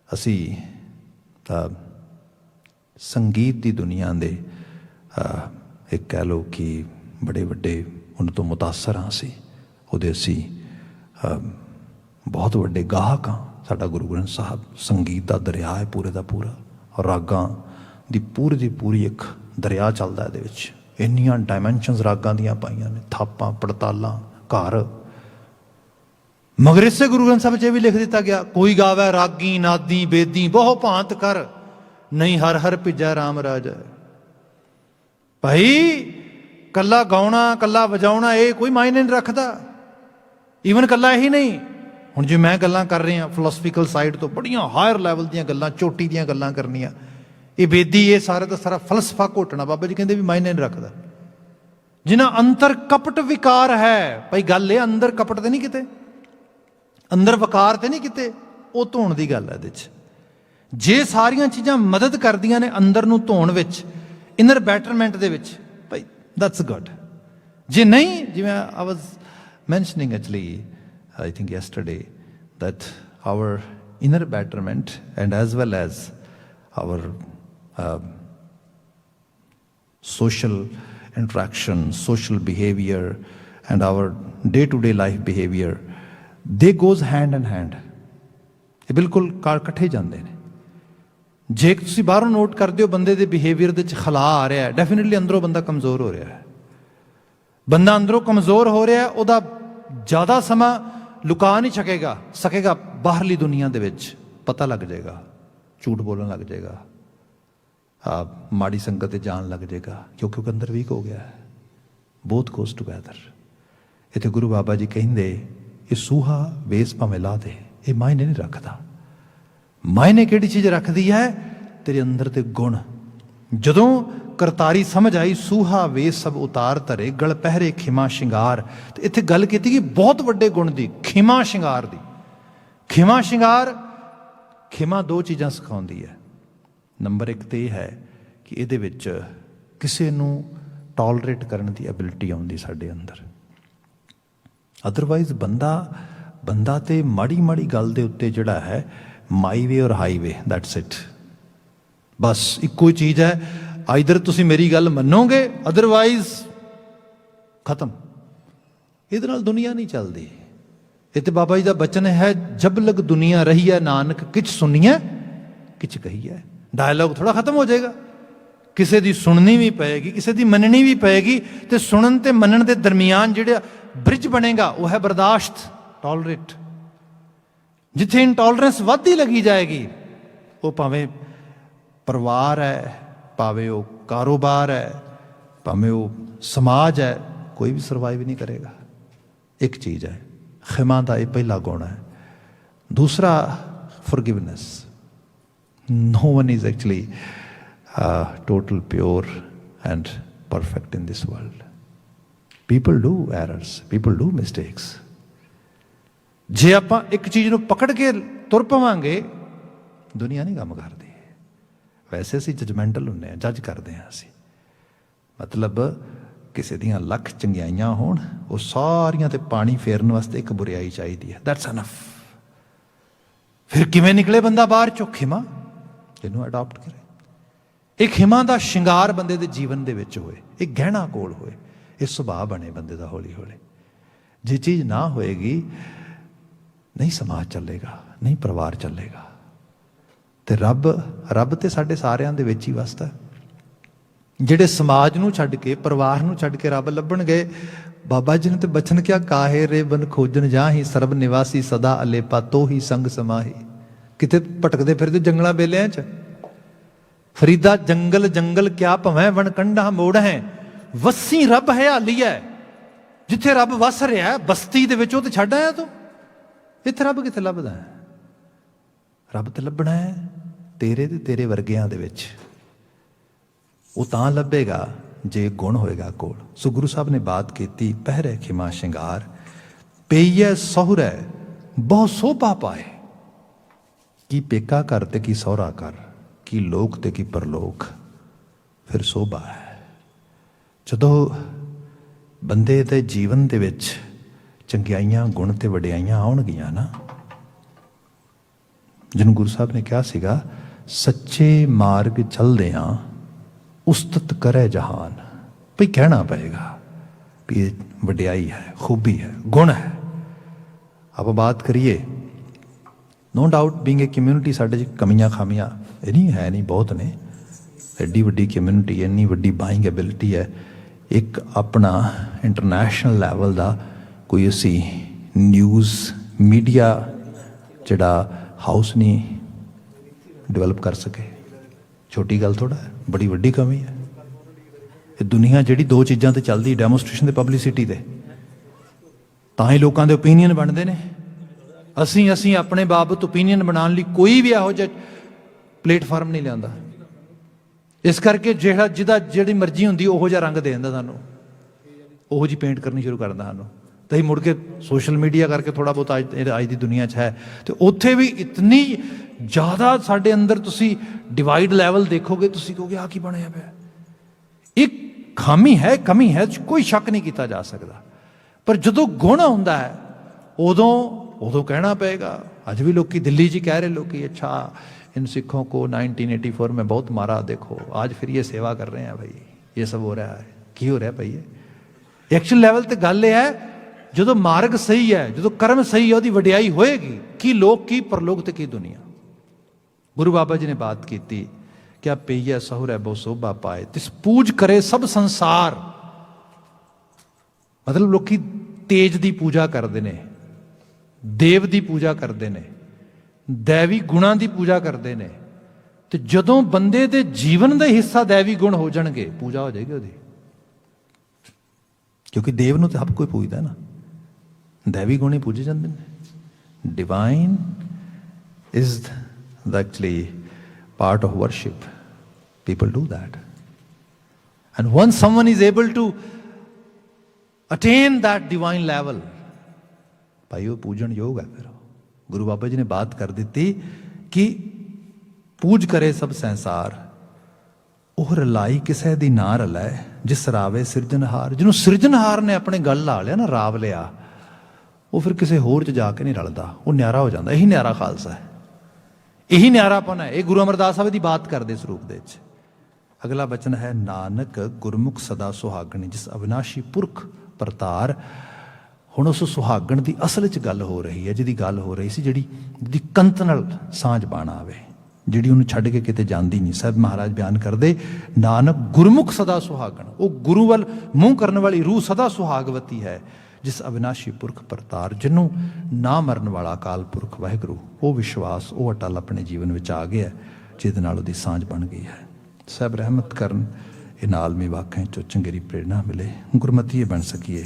ਅਸੀਂ ਸੰਗੀਤ ਦੀ ਦੁਨੀਆ ਦੇ ਇੱਕ ਕਹਿ ਲਓ ਕਿ ਬੜੇ ਵੱਡੇ ਉਹਨਾਂ ਤੋਂ ਮੁਤਾਸਰ ਹਾਂ ਅਸੀਂ, ਉਹਦੇ ਅਸੀਂ ਬਹੁਤ ਵੱਡੇ ਗਾਹਕ ਹਾਂ। ਸਾਡਾ ਗੁਰੂ ਗ੍ਰੰਥ ਸਾਹਿਬ ਸੰਗੀਤ ਦਾ ਦਰਿਆ ਹੈ ਪੂਰੇ ਦਾ ਪੂਰਾ, ਰਾਗਾਂ ਦੀ ਪੂਰੀ ਇੱਕ ਦਰਿਆ ਚੱਲਦਾ ਇਹਦੇ ਵਿੱਚ। ਇੰਨੀਆਂ ਡਾਇਮੈਂਸ਼ਨਸ ਰਾਗਾਂ ਦੀਆਂ ਪਾਈਆਂ ਨੇ, ਥਾਪਾਂ, ਪੜਤਾਲਾਂ, ਘਰ। ਮਗਰ ਇਸੇ ਗੁਰੂ ਗ੍ਰੰਥ ਸਾਹਿਬ 'ਚ ਇਹ ਵੀ ਲਿਖ ਦਿੱਤਾ ਗਿਆ, ਕੋਈ ਗਾਵੇ ਰਾਗੀ ਨਾਦੀ ਬੇਦੀ ਬਹੁ ਭਾਂਤ ਕਰ, ਨਹੀਂ ਹਰ ਹਰ ਭਿੱਜਾ ਰਾਮ ਰਾਜ। ਭਾਈ ਕੱਲਾ ਗਾਉਣਾ, ਕੱਲਾ ਵਜਾਉਣਾ ਇਹ ਕੋਈ ਮਾਇਨੇ ਨਹੀਂ ਰੱਖਦਾ। ਈਵਨ ਕੱਲਾ ਇਹੀ ਨਹੀਂ, ਹੁਣ ਜੇ ਮੈਂ ਗੱਲਾਂ ਕਰ ਰਿਹਾ ਫਿਲੋਸਫੀਕਲ ਸਾਈਡ ਤੋਂ, ਬੜੀਆਂ ਹਾਇਰ ਲੈਵਲ ਦੀਆਂ ਗੱਲਾਂ, ਚੋਟੀ ਦੀਆਂ ਗੱਲਾਂ ਕਰਨੀਆਂ, ਇਹ ਬੇਦੀ, ਇਹ ਸਾਰਾ ਦਾ ਸਾਰਾ ਫਲਸਫਾ ਘੋਟਣਾ ਬਾਬਾ ਜੀ ਕਹਿੰਦੇ ਵੀ ਮਾਇਨੇ ਨਹੀਂ ਰੱਖਦਾ। ਜਿਨ੍ਹਾਂ ਅੰਤਰ ਕਪਟ ਵਿਕਾਰ ਹੈ, ਭਾਈ ਗੱਲ ਇਹ ਅੰਦਰ ਕਪਟ ਤੇ ਨਹੀਂ ਕਿਤੇ, ਅੰਦਰ ਵਕਾਰ ਤੇ ਨਹੀਂ ਕਿਤੇ, ਉਹ ਧੋਣ ਦੀ ਗੱਲ ਹੈ ਇਹਦੇ 'ਚ। ਜੇ ਸਾਰੀਆਂ ਚੀਜ਼ਾਂ ਮਦਦ ਕਰਦੀਆਂ ਨੇ ਅੰਦਰ ਨੂੰ ਧੋਣ ਵਿੱਚ, ਇਨਰ ਬੈਟਰਮੈਂਟ ਦੇ ਵਿੱਚ, ਭਾਈ that's good। ਜੇ ਨਹੀਂ, ਜਿਵੇਂ I was mentioning actually I think yesterday that our inner betterment and as well as our social interaction, social behavior and our day-to-day life behavior, they goes hand in hand। ਇਹ ਬਿਲਕੁਲ ਇਕੱਠੇ ਜਾਂਦੇ ਨੇ। ਜੇ ਤੁਸੀਂ ਬਾਹਰੋਂ ਨੋਟ ਕਰਦੇ ਹੋ ਬੰਦੇ ਦੇ ਬਿਹੇਵੀਅਰ ਦੇ ਵਿੱਚ ਖਲਾ ਆ ਰਿਹਾ, ਡੈਫੀਨੇਟਲੀ ਅੰਦਰੋਂ ਬੰਦਾ ਕਮਜ਼ੋਰ ਹੋ ਰਿਹਾ ਹੈ। ਬੰਦਾ ਅੰਦਰੋਂ ਕਮਜ਼ੋਰ ਹੋ ਰਿਹਾ, ਉਹਦਾ ਜ਼ਿਆਦਾ ਸਮਾਂ ਲੁਕਾ ਨਹੀਂ ਸਕੇਗਾ ਬਾਹਰਲੀ ਦੁਨੀਆ ਦੇ ਵਿੱਚ। ਪਤਾ ਲੱਗ ਜਾਏਗਾ, ਝੂਠ ਬੋਲਣ ਲੱਗ ਜਾਏਗਾ, ਮਾੜੀ ਸੰਗਤ ਤੇ ਜਾਣ ਲੱਗ ਜਾਏਗਾ, ਕਿਉਂਕਿ ਉਹ ਅੰਦਰ ਵੀਕ ਹੋ ਗਿਆ ਹੈ। ਬੋਥ ਗੋਜ਼ ਟੂਗੈਦਰ। ਇੱਥੇ ਗੁਰੂ ਬਾਬਾ ਜੀ ਕਹਿੰਦੇ ਇਹ ਸੂਹਾ ਵੇਸ ਭਾਵੇਂ ਲਾ ਦੇ, ਇਹ ਮਾਇਨੇ ਨਹੀਂ ਰੱਖਦਾ। ਮਾਇਨੇ ਕਿਹੜੀ ਚੀਜ਼ ਰੱਖਦੀ ਹੈ? ਤੇਰੇ ਅੰਦਰ ਤੇ ਗੁਣ। ਜਦੋਂ ਕਰਤਾਰੀ ਸਮਝ ਆਈ, ਸੂਹਾ ਵੇਸ ਸਭ ਉਤਾਰ ਧਰੇ, ਗਲ ਪਹਿਰੇ ਖਿਮਾ ਸ਼ਿੰਗਾਰ। ਤੇ ਇੱਥੇ ਗੱਲ ਕੀਤੀ ਕਿ ਬਹੁਤ ਵੱਡੇ ਗੁਣ ਦੀ, ਖਿਮਾ ਸ਼ਿੰਗਾਰ ਦੀ। ਖਿਮਾ ਸ਼ਿੰਗਾਰ, ਖਿਮਾ ਦੋ ਚੀਜ਼ਾਂ ਸਿਖਾਉਂਦੀ ਹੈ। ਨੰਬਰ 1 ਤੇ ਇਹ ਹੈ ਕਿ ਇਹਦੇ ਵਿੱਚ ਕਿਸੇ ਨੂੰ ਟੋਲਰੇਟ ਕਰਨ ਦੀ ਐਬਿਲਿਟੀ ਆਉਂਦੀ ਸਾਡੇ ਅੰਦਰ। ਅਦਰਵਾਈਜ਼ ਬੰਦਾ ਤੇ ਮਾੜੀ ਮਾੜੀ ਗੱਲ ਦੇ ਉੱਤੇ ਜਿਹੜਾ ਹੈ ਮਾਈ ਵੇ ਔਰ ਹਾਈਵੇ, ਦੈਟਸ ਇਟ। ਬਸ ਇੱਕੋ ਹੀ ਚੀਜ਼ ਹੈ, ਆਈਦਰ ਤੁਸੀਂ ਮੇਰੀ ਗੱਲ ਮੰਨੋਗੇ, ਅਦਰਵਾਈਜ਼ ਖਤਮ। ਇਹਦੇ ਨਾਲ ਦੁਨੀਆ ਨਹੀਂ ਚੱਲਦੀ। ਇਹ ਤੇ ਬਾਬਾ ਜੀ ਦਾ ਬਚਨ ਹੈ, ਜਬ ਲਗ ਦੁਨੀਆ ਰਹੀ ਹੈ ਨਾਨਕ ਕਿਛ ਸੁਣੀਐ ਕਿਛ ਕਹੀਐ। ਡਾਇਲੋਗ ਥੋੜਾ ਖਤਮ ਹੋ ਜਾਏਗਾ, ਕਿਸੇ ਦੀ ਸੁਣਨੀ ਵੀ ਪਏਗੀ, ਕਿਸੇ ਦੀ ਮੰਨਣੀ ਵੀ ਪਏਗੀ, ਤੇ ਸੁਣਨ ਤੇ ਮੰਨਣ ਦੇ ਦਰਮਿਆਨ ਜਿਹੜਾ ਬ੍ਰਿਜ ਬਣੇਗਾ ਉਹ ਹੈ ਬਰਦਾਸ਼ਤ, ਟੋਲਰੇਟ। ਜਿੱਥੇ ਇਨਟੋਲਰੈਂਸ ਵੱਧਦੀ ਲੱਗੀ ਜਾਏਗੀ, ਉਹ ਭਾਵੇਂ ਪਰਿਵਾਰ ਹੈ, ਭਾਵੇਂ ਉਹ ਕਾਰੋਬਾਰ ਹੈ, ਭਾਵੇਂ ਉਹ ਸਮਾਜ ਹੈ, ਕੋਈ ਵੀ ਸਰਵਾਈਵ ਨਹੀਂ ਕਰੇਗਾ। ਇੱਕ ਚੀਜ਼ ਹੈ, ਖਿਮਾ ਦਾ ਇਹ ਪਹਿਲਾ ਗੁਣ ਹੈ। ਦੂਸਰਾ ਫॉरगिवनेस। No one is actually total pure and perfect in this world. People do errors, people do mistakes. ਜੇ ਆਪਾਂ ਇੱਕ ਚੀਜ਼ ਨੂੰ ਪਕੜ ਕੇ ਤੁਰ ਪਵਾਂਗੇ, ਦੁਨੀਆ ਨਹੀਂ ਕੰਮ ਕਰਦੀ। ਵੈਸੇ ਅਸੀਂ ਜਜਮੈਂਟਲ ਹੁੰਦੇ ਹਾਂ, ਜੱਜ ਕਰਦੇ ਹਾਂ ਅਸੀਂ। ਮਤਲਬ ਕਿਸੇ ਦੀਆਂ ਲੱਖ ਚੰਗਿਆਈਆਂ ਹੋਣ, ਉਹ ਸਾਰੀਆਂ ਤੇ ਪਾਣੀ ਫੇਰਨ ਵਾਸਤੇ ਇੱਕ ਬੁਰਿਆਈ ਚਾਹੀਦੀ ਹੈ, ਦੈਟਸ ਅਨਫ। ਫਿਰ ਕਿਵੇਂ ਨਿਕਲੇ ਬੰਦਾ ਬਾਹਰ ਚੋਂ? ਖਿਮਾ, ਇਹਨੂੰ ਅਡਾਪਟ ਕਰੇ। ਇਹ ਖਿਮਾ ਦਾ ਸ਼ਿੰਗਾਰ ਬੰਦੇ ਦੇ ਜੀਵਨ ਦੇ ਵਿੱਚ ਹੋਏ, ਇਹ ਗਹਿਣਾ ਕੋਲ ਹੋਏ, ਇਹ ਸੁਭਾਅ ਬਣੇ ਬੰਦੇ ਦਾ ਹੌਲੀ ਹੌਲੀ। ਜੇ ਚੀਜ਼ ਨਾ ਹੋਏਗੀ, ਨਹੀਂ ਸਮਾਜ ਚੱਲੇਗਾ, ਨਹੀਂ ਪਰਿਵਾਰ ਚੱਲੇਗਾ। ਤੇ ਰੱਬ ਤੇ ਸਾਡੇ ਸਾਰਿਆਂ ਦੇ ਵਿੱਚ ਹੀ ਵਸਦਾ। ਜਿਹੜੇ ਸਮਾਜ ਨੂੰ ਛੱਡ ਕੇ, ਪਰਿਵਾਰ ਨੂੰ ਛੱਡ ਕੇ ਰੱਬ ਲੱਭਣ ਗਏ, ਬਾਬਾ ਜੀ ਨੇ ਤੇ ਬਚਨ ਕਿਹਾ, ਕਾਹੇ ਰੇ ਬਨ ਖੋਜਨ ਜਾਹੀ ਸਰਬ ਨਿਵਾਸੀ ਸਦਾ ਅਲੇਪਾ ਤੋਹੀ ਸੰਗ ਸਮਾਹੀ। ਕਿਤੇ ਭਟਕਦੇ ਫਿਰਦੇ ਜੰਗਲਾਂ ਬੇਲਿਆਂ 'ਚ। ਫਰੀਦਾ ਜੰਗਲ ਜੰਗਲ ਕਿਆ ਭਵੇਂ ਵਣ ਕੰਢਾ ਮੋੜ ਹੈ, ਵਸੀ ਰੱਬ ਹਰਿਆਲੀ ਹੈ। ਜਿੱਥੇ ਰੱਬ ਵਸ ਰਿਹਾ ਬਸਤੀ ਦੇ ਵਿੱਚ, ਉਹ ਤੇ ਛੱਡ ਆਇਆ ਤੂੰ। ਇੱਥੇ ਰੱਬ ਕਿੱਥੇ ਲੱਭਦਾ ਹੈ? ਰੱਬ ਤੇ ਲੱਭਣਾ ਹੈ ਤੇਰੇ ਤੇ ਤੇਰੇ ਵਰਗਿਆਂ ਦੇ ਵਿੱਚ। ਉਹ ਤਾਂ ਲੱਭੇਗਾ ਜੇ ਗੁਣ ਹੋਏਗਾ ਕੋਲ। ਸੋ ਗੁਰੂ ਸਾਹਿਬ ਨੇ ਬਾਤ ਕੀਤੀ, ਪਹਿਰੇ ਖਿਮਾ ਸ਼ਿੰਗਾਰ, ਪਈਐ ਸਹੁਰੈ ਬਹੁ ਸੋਭਾ ਪਾਏ। ਕੀ ਪੇਕਾ ਕਰ ਤੇ ਕੀ ਸਹੁਰਾ ਕਰ, ਕੀ ਲੋਕ ਤੇ ਕੀ ਪਰਲੋਕ, ਫਿਰ ਸੋਭਾ ਹੈ। ਜਦੋਂ ਬੰਦੇ ਦੇ ਜੀਵਨ ਦੇ ਵਿੱਚ ਚੰਗਿਆਈਆਂ, ਗੁਣ ਤੇ ਵਡਿਆਈਆਂ ਆਉਣਗੀਆਂ ਨਾ, ਜਿਹਨੂੰ ਗੁਰੂ ਸਾਹਿਬ ਨੇ ਕਿਹਾ ਸੀਗਾ, ਸੱਚੇ ਮਾਰਗ ਚੱਲਦਿਆਂ ਉਸਤਤ ਕਰੇ ਜਹਾਨ। ਭਈ ਕਹਿਣਾ ਪਏਗਾ ਵੀ ਇਹ ਵਡਿਆਈ ਹੈ, ਖੂਬੀ ਹੈ, ਗੁਣ ਹੈ। ਆਪਾਂ ਬਾਤ ਕਰੀਏ, ਨੋ ਡਾਊਟ ਬੀਇੰਗ ਏ ਕਮਿਊਨਿਟੀ ਸਾਡੇ 'ਚ ਕਮੀਆਂ ਖਾਮੀਆਂ ਇਹ ਨਹੀਂ ਹੈ, ਨਹੀਂ ਬਹੁਤ ਨੇ। ਐਡੀ ਵੱਡੀ ਕਮਿਊਨਿਟੀ, ਇੰਨੀ ਵੱਡੀ ਬਾਇੰਗ ਐਬਿਲਿਟੀ ਹੈ। ਇੱਕ ਆਪਣਾ ਇੰਟਰਨੈਸ਼ਨਲ ਲੈਵਲ ਦਾ ਕੋਈ ਅਸੀਂ ਨਿਊਜ਼ ਮੀਡੀਆ ਜਿਹੜਾ ਹਾਊਸ ਨਹੀਂ ਡਿਵੈਲਪ ਕਰ ਸਕੇ, ਛੋਟੀ ਗੱਲ ਥੋੜ੍ਹਾ ਹੈ, ਬੜੀ ਵੱਡੀ ਕਮੀ ਹੈ। ਇਹ ਦੁਨੀਆ ਜਿਹੜੀ ਦੋ ਚੀਜ਼ਾਂ ਤੇ ਚੱਲਦੀ, ਡੈਮੋਸਟ੍ਰੇਸ਼ਨ ਤੇ ਪਬਲਿਸਿਟੀ ਤੇ, ਤਾਂ ਹੀ ਲੋਕਾਂ ਦੇ ਓਪੀਨੀਅਨ ਬਣਦੇ ਨੇ। ਅਸੀਂ ਆਪਣੇ ਬਾਬਤ ਓਪੀਨੀਅਨ ਬਣਾਉਣ ਲਈ ਕੋਈ ਵੀ ਇਹੋ ਜਿਹਾ ਪਲੇਟਫਾਰਮ ਨਹੀਂ ਲਿਆਂਦਾ। ਇਸ ਕਰਕੇ ਜਿਹੜੀ ਮਰਜ਼ੀ ਹੁੰਦੀ ਉਹੋ ਜਿਹਾ ਰੰਗ ਦੇ ਦਿੰਦਾ ਸਾਨੂੰ, ਉਹੋ ਜਿਹੀ ਪੇਂਟ ਕਰਨੀ ਸ਼ੁਰੂ ਕਰ ਦਿੰਦਾ ਸਾਨੂੰ। ਤੇ ਅਸੀਂ ਮੁੜ ਕੇ ਸੋਸ਼ਲ ਮੀਡੀਆ ਕਰਕੇ ਥੋੜ੍ਹਾ ਬਹੁਤ ਅੱਜ ਦੀ ਦੁਨੀਆ 'ਚ ਹੈ, ਤੇ ਉੱਥੇ ਵੀ ਇਤਨੀ ਜ਼ਿਆਦਾ ਸਾਡੇ ਅੰਦਰ ਤੁਸੀਂ ਡਿਵਾਈਡ ਲੈਵਲ ਦੇਖੋਗੇ, ਤੁਸੀਂ ਕਹੋਗੇ ਆਹ ਕੀ ਬਣਿਆ ਪਿਆ। ਇੱਕ ਖਾਮੀ ਹੈ, ਕਮੀ ਹੈ, ਕੋਈ ਸ਼ੱਕ ਨਹੀਂ ਕੀਤਾ ਜਾ ਸਕਦਾ। ਪਰ ਜਦੋਂ ਗੁਣ ਆਉਂਦਾ ਹੈ, ਉਦੋਂ ਕਹਿਣਾ ਪਏਗਾ। ਅੱਜ ਵੀ ਲੋਕੀ ਦਿੱਲੀ 'ਚ ਹੀ ਕਹਿ ਰਹੇ ਲੋਕੀ, ਅੱਛਾ इन सिखों को 1984 में बहुत मारा, देखो आज फिर ये सेवा कर रहे हैं भाई, ये सब हो रहा है। की हो रहा है भाई? ये एक्शन लेवल ਤੇ ਗੱਲ ਇਹ ਹੈ, ਜਦੋਂ ਮਾਰਗ ਸਹੀ ਹੈ, ਜਦੋਂ ਕਰਮ ਸਹੀ ਹੈ, ਉਹਦੀ ਵਡਿਆਈ ਹੋਏਗੀ। ਕੀ ਲੋਕ, ਕੀ ਪਰਲੋਕ ਤੇ ਕੀ ਦੁਨੀਆ। ਗੁਰੂ ਬਾਬਾ ਜੀ ਨੇ ਬਾਤ ਕੀਤੀ, ਕਿਆ ਪਈਐ ਸਹੁਰੈ ਬਹੁ ਸੋਭਾ ਪਾਏ, ਤਿਸ ਪੂਜ ਕਰੇ ਸਭ ਸੰਸਾਰ। ਮਤਲਬ ਲੋਕੀ ਤੇਜ ਦੀ ਪੂਜਾ ਕਰਦੇ ਨੇ, ਦੇਵ ਦੀ ਪੂਜਾ ਕਰਦੇ ਨੇ, दैवी गुणां ਦੀ ਪੂਜਾ ਕਰਦੇ ਨੇ। ਤੇ ਜਦੋਂ ਬੰਦੇ ਦੇ ਜੀਵਨ ਦਾ ਹਿੱਸਾ दैवी ਗੁਣ ਹੋ ਜਾਣਗੇ, ਪੂਜਾ ਹੋ ਜਾਏਗੀ ਉਹਦੀ। ਕਿਉਂਕਿ ਦੇਵ ਨੂੰ ਤਾਂ ਸਭ ਕੋਈ ਪੂਜਦਾ ਨਾ, दैवी ਗੁਣ ਹੀ ਪੂਜੇ ਜਾਂਦੇ ਨੇ। Divine is actually part of worship. People do that, and once someone is able to attain that divine level, ਭਾਈ ਉਹ ਪੂਜਣ ਯੋਗ ਹੈ। ਫਿਰ गुरु बाबा जी ने बात कर दी कि पूज करे सब संसार, ਉਹ ਰਲਾਈ ਕਿਸੇ ਦੀ ਨਾ ਰਲੈ ਜਿਸ ਰਾਵੇ ਸਿਰਜਣਹਾਰ। ਜਿਹਨੂੰ ਸਿਰਜਣਹਾਰ ਨੇ ਆਪਣੇ ਗਲ ਲਾ ਲਿਆ ਨਾ, ਰਾਵ ਲਿਆ, ਉਹ ਫਿਰ ਕਿਸੇ ਹੋਰ 'ਚ ਜਾ ਕੇ ਨਹੀਂ ਰਲਦਾ, ਉਹ ਨਿਆਰਾ ਹੋ ਜਾਂਦਾ। ਇਹੀ ਨਿਆਰਾ ਖਾਲਸਾ ਹੈ, ਇਹੀ ਨਿਆਰਾਪਨ ਹੈ। ਇਹ ਗੁਰੂ ਅਮਰਦਾਸ ਸਾਹਿਬ ਦੀ ਬਾਤ ਕਰਦੇ ਇਸ ਰੂਪ ਦੇ ਵਿੱਚ। ਅਗਲਾ ਬਚਨ ਹੈ, ਨਾਨਕ ਗੁਰਮੁਖ ਸਦਾ ਸੁਹਾਗਣੀ ਜਿਸ ਅਵਿਨਾਸ਼ੀ ਪੁਰਖ ਪ੍ਰਤਾਰ। ਹੁਣ ਉਸ ਸੁਹਾਗਣ ਦੀ ਅਸਲ 'ਚ ਗੱਲ ਹੋ ਰਹੀ ਹੈ, ਜਿਹਦੀ ਗੱਲ ਹੋ ਰਹੀ ਸੀ, ਜਿਹਦੀ ਕੰਤ ਨਾਲ ਸਾਂਝ ਬਣ ਆਵੇ, ਜਿਹੜੀ ਉਹਨੂੰ ਛੱਡ ਕੇ ਕਿਤੇ ਜਾਂਦੀ ਨਹੀਂ। ਸਾਹਿਬ ਮਹਾਰਾਜ ਬਿਆਨ ਕਰਦੇ, ਨਾਨਕ ਗੁਰਮੁਖ ਸਦਾ ਸੁਹਾਗਣ, ਉਹ ਗੁਰੂ ਵੱਲ ਮੂੰਹ ਕਰਨ ਵਾਲੀ ਰੂਹ ਸਦਾ ਸੁਹਾਗਵਤੀ ਹੈ। ਜਿਸ ਅਵਿਨਾਸ਼ੀ ਪੁਰਖ ਪ੍ਰਤਾਰ, ਜਿਹਨੂੰ ਨਾ ਮਰਨ ਵਾਲਾ ਅਕਾਲ ਪੁਰਖ ਵਾਹਿਗੁਰੂ, ਉਹ ਵਿਸ਼ਵਾਸ, ਉਹ ਅਟਲ ਆਪਣੇ ਜੀਵਨ ਵਿੱਚ ਆ ਗਿਆ, ਜਿਹਦੇ ਨਾਲ ਉਹਦੀ ਸਾਂਝ ਬਣ ਗਈ ਹੈ। ਸਾਹਿਬ ਰਹਿਮਤ ਕਰਨ, ਇਹ ਨਾਲਮੀ ਵਾਕਿਆਂ 'ਚੋਂ ਚੰਗੇਰੀ ਪ੍ਰੇਰਣਾ ਮਿਲੇ, ਗੁਰਮਤੀਏ ਬਣ ਸਕੀਏ।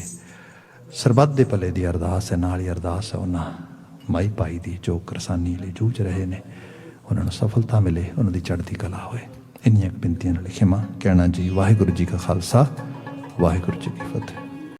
ਸਰਬੱਤ ਦੇ ਭਲੇ ਦੀ ਅਰਦਾਸ ਹੈ, ਨਾਲ ਹੀ ਅਰਦਾਸ ਹੈ ਉਹਨਾਂ ਮਾਈ ਭਾਈ ਦੀ ਜੋ ਕਿਰਸਾਨੀ ਲਈ ਜੂਝ ਰਹੇ ਨੇ, ਉਹਨਾਂ ਨੂੰ ਸਫਲਤਾ ਮਿਲੇ, ਉਹਨਾਂ ਦੀ ਚੜ੍ਹਦੀ ਕਲਾ ਹੋਏ। ਇੰਨੀਆਂ ਬੇਨਤੀਆਂ ਨਾਲ ਖਿਮਾ ਕਹਿਣਾ ਜੀ। ਵਾਹਿਗੁਰੂ ਜੀ ਕਾ ਖਾਲਸਾ, ਵਾਹਿਗੁਰੂ ਜੀ ਕੀ ਫਤਿਹ।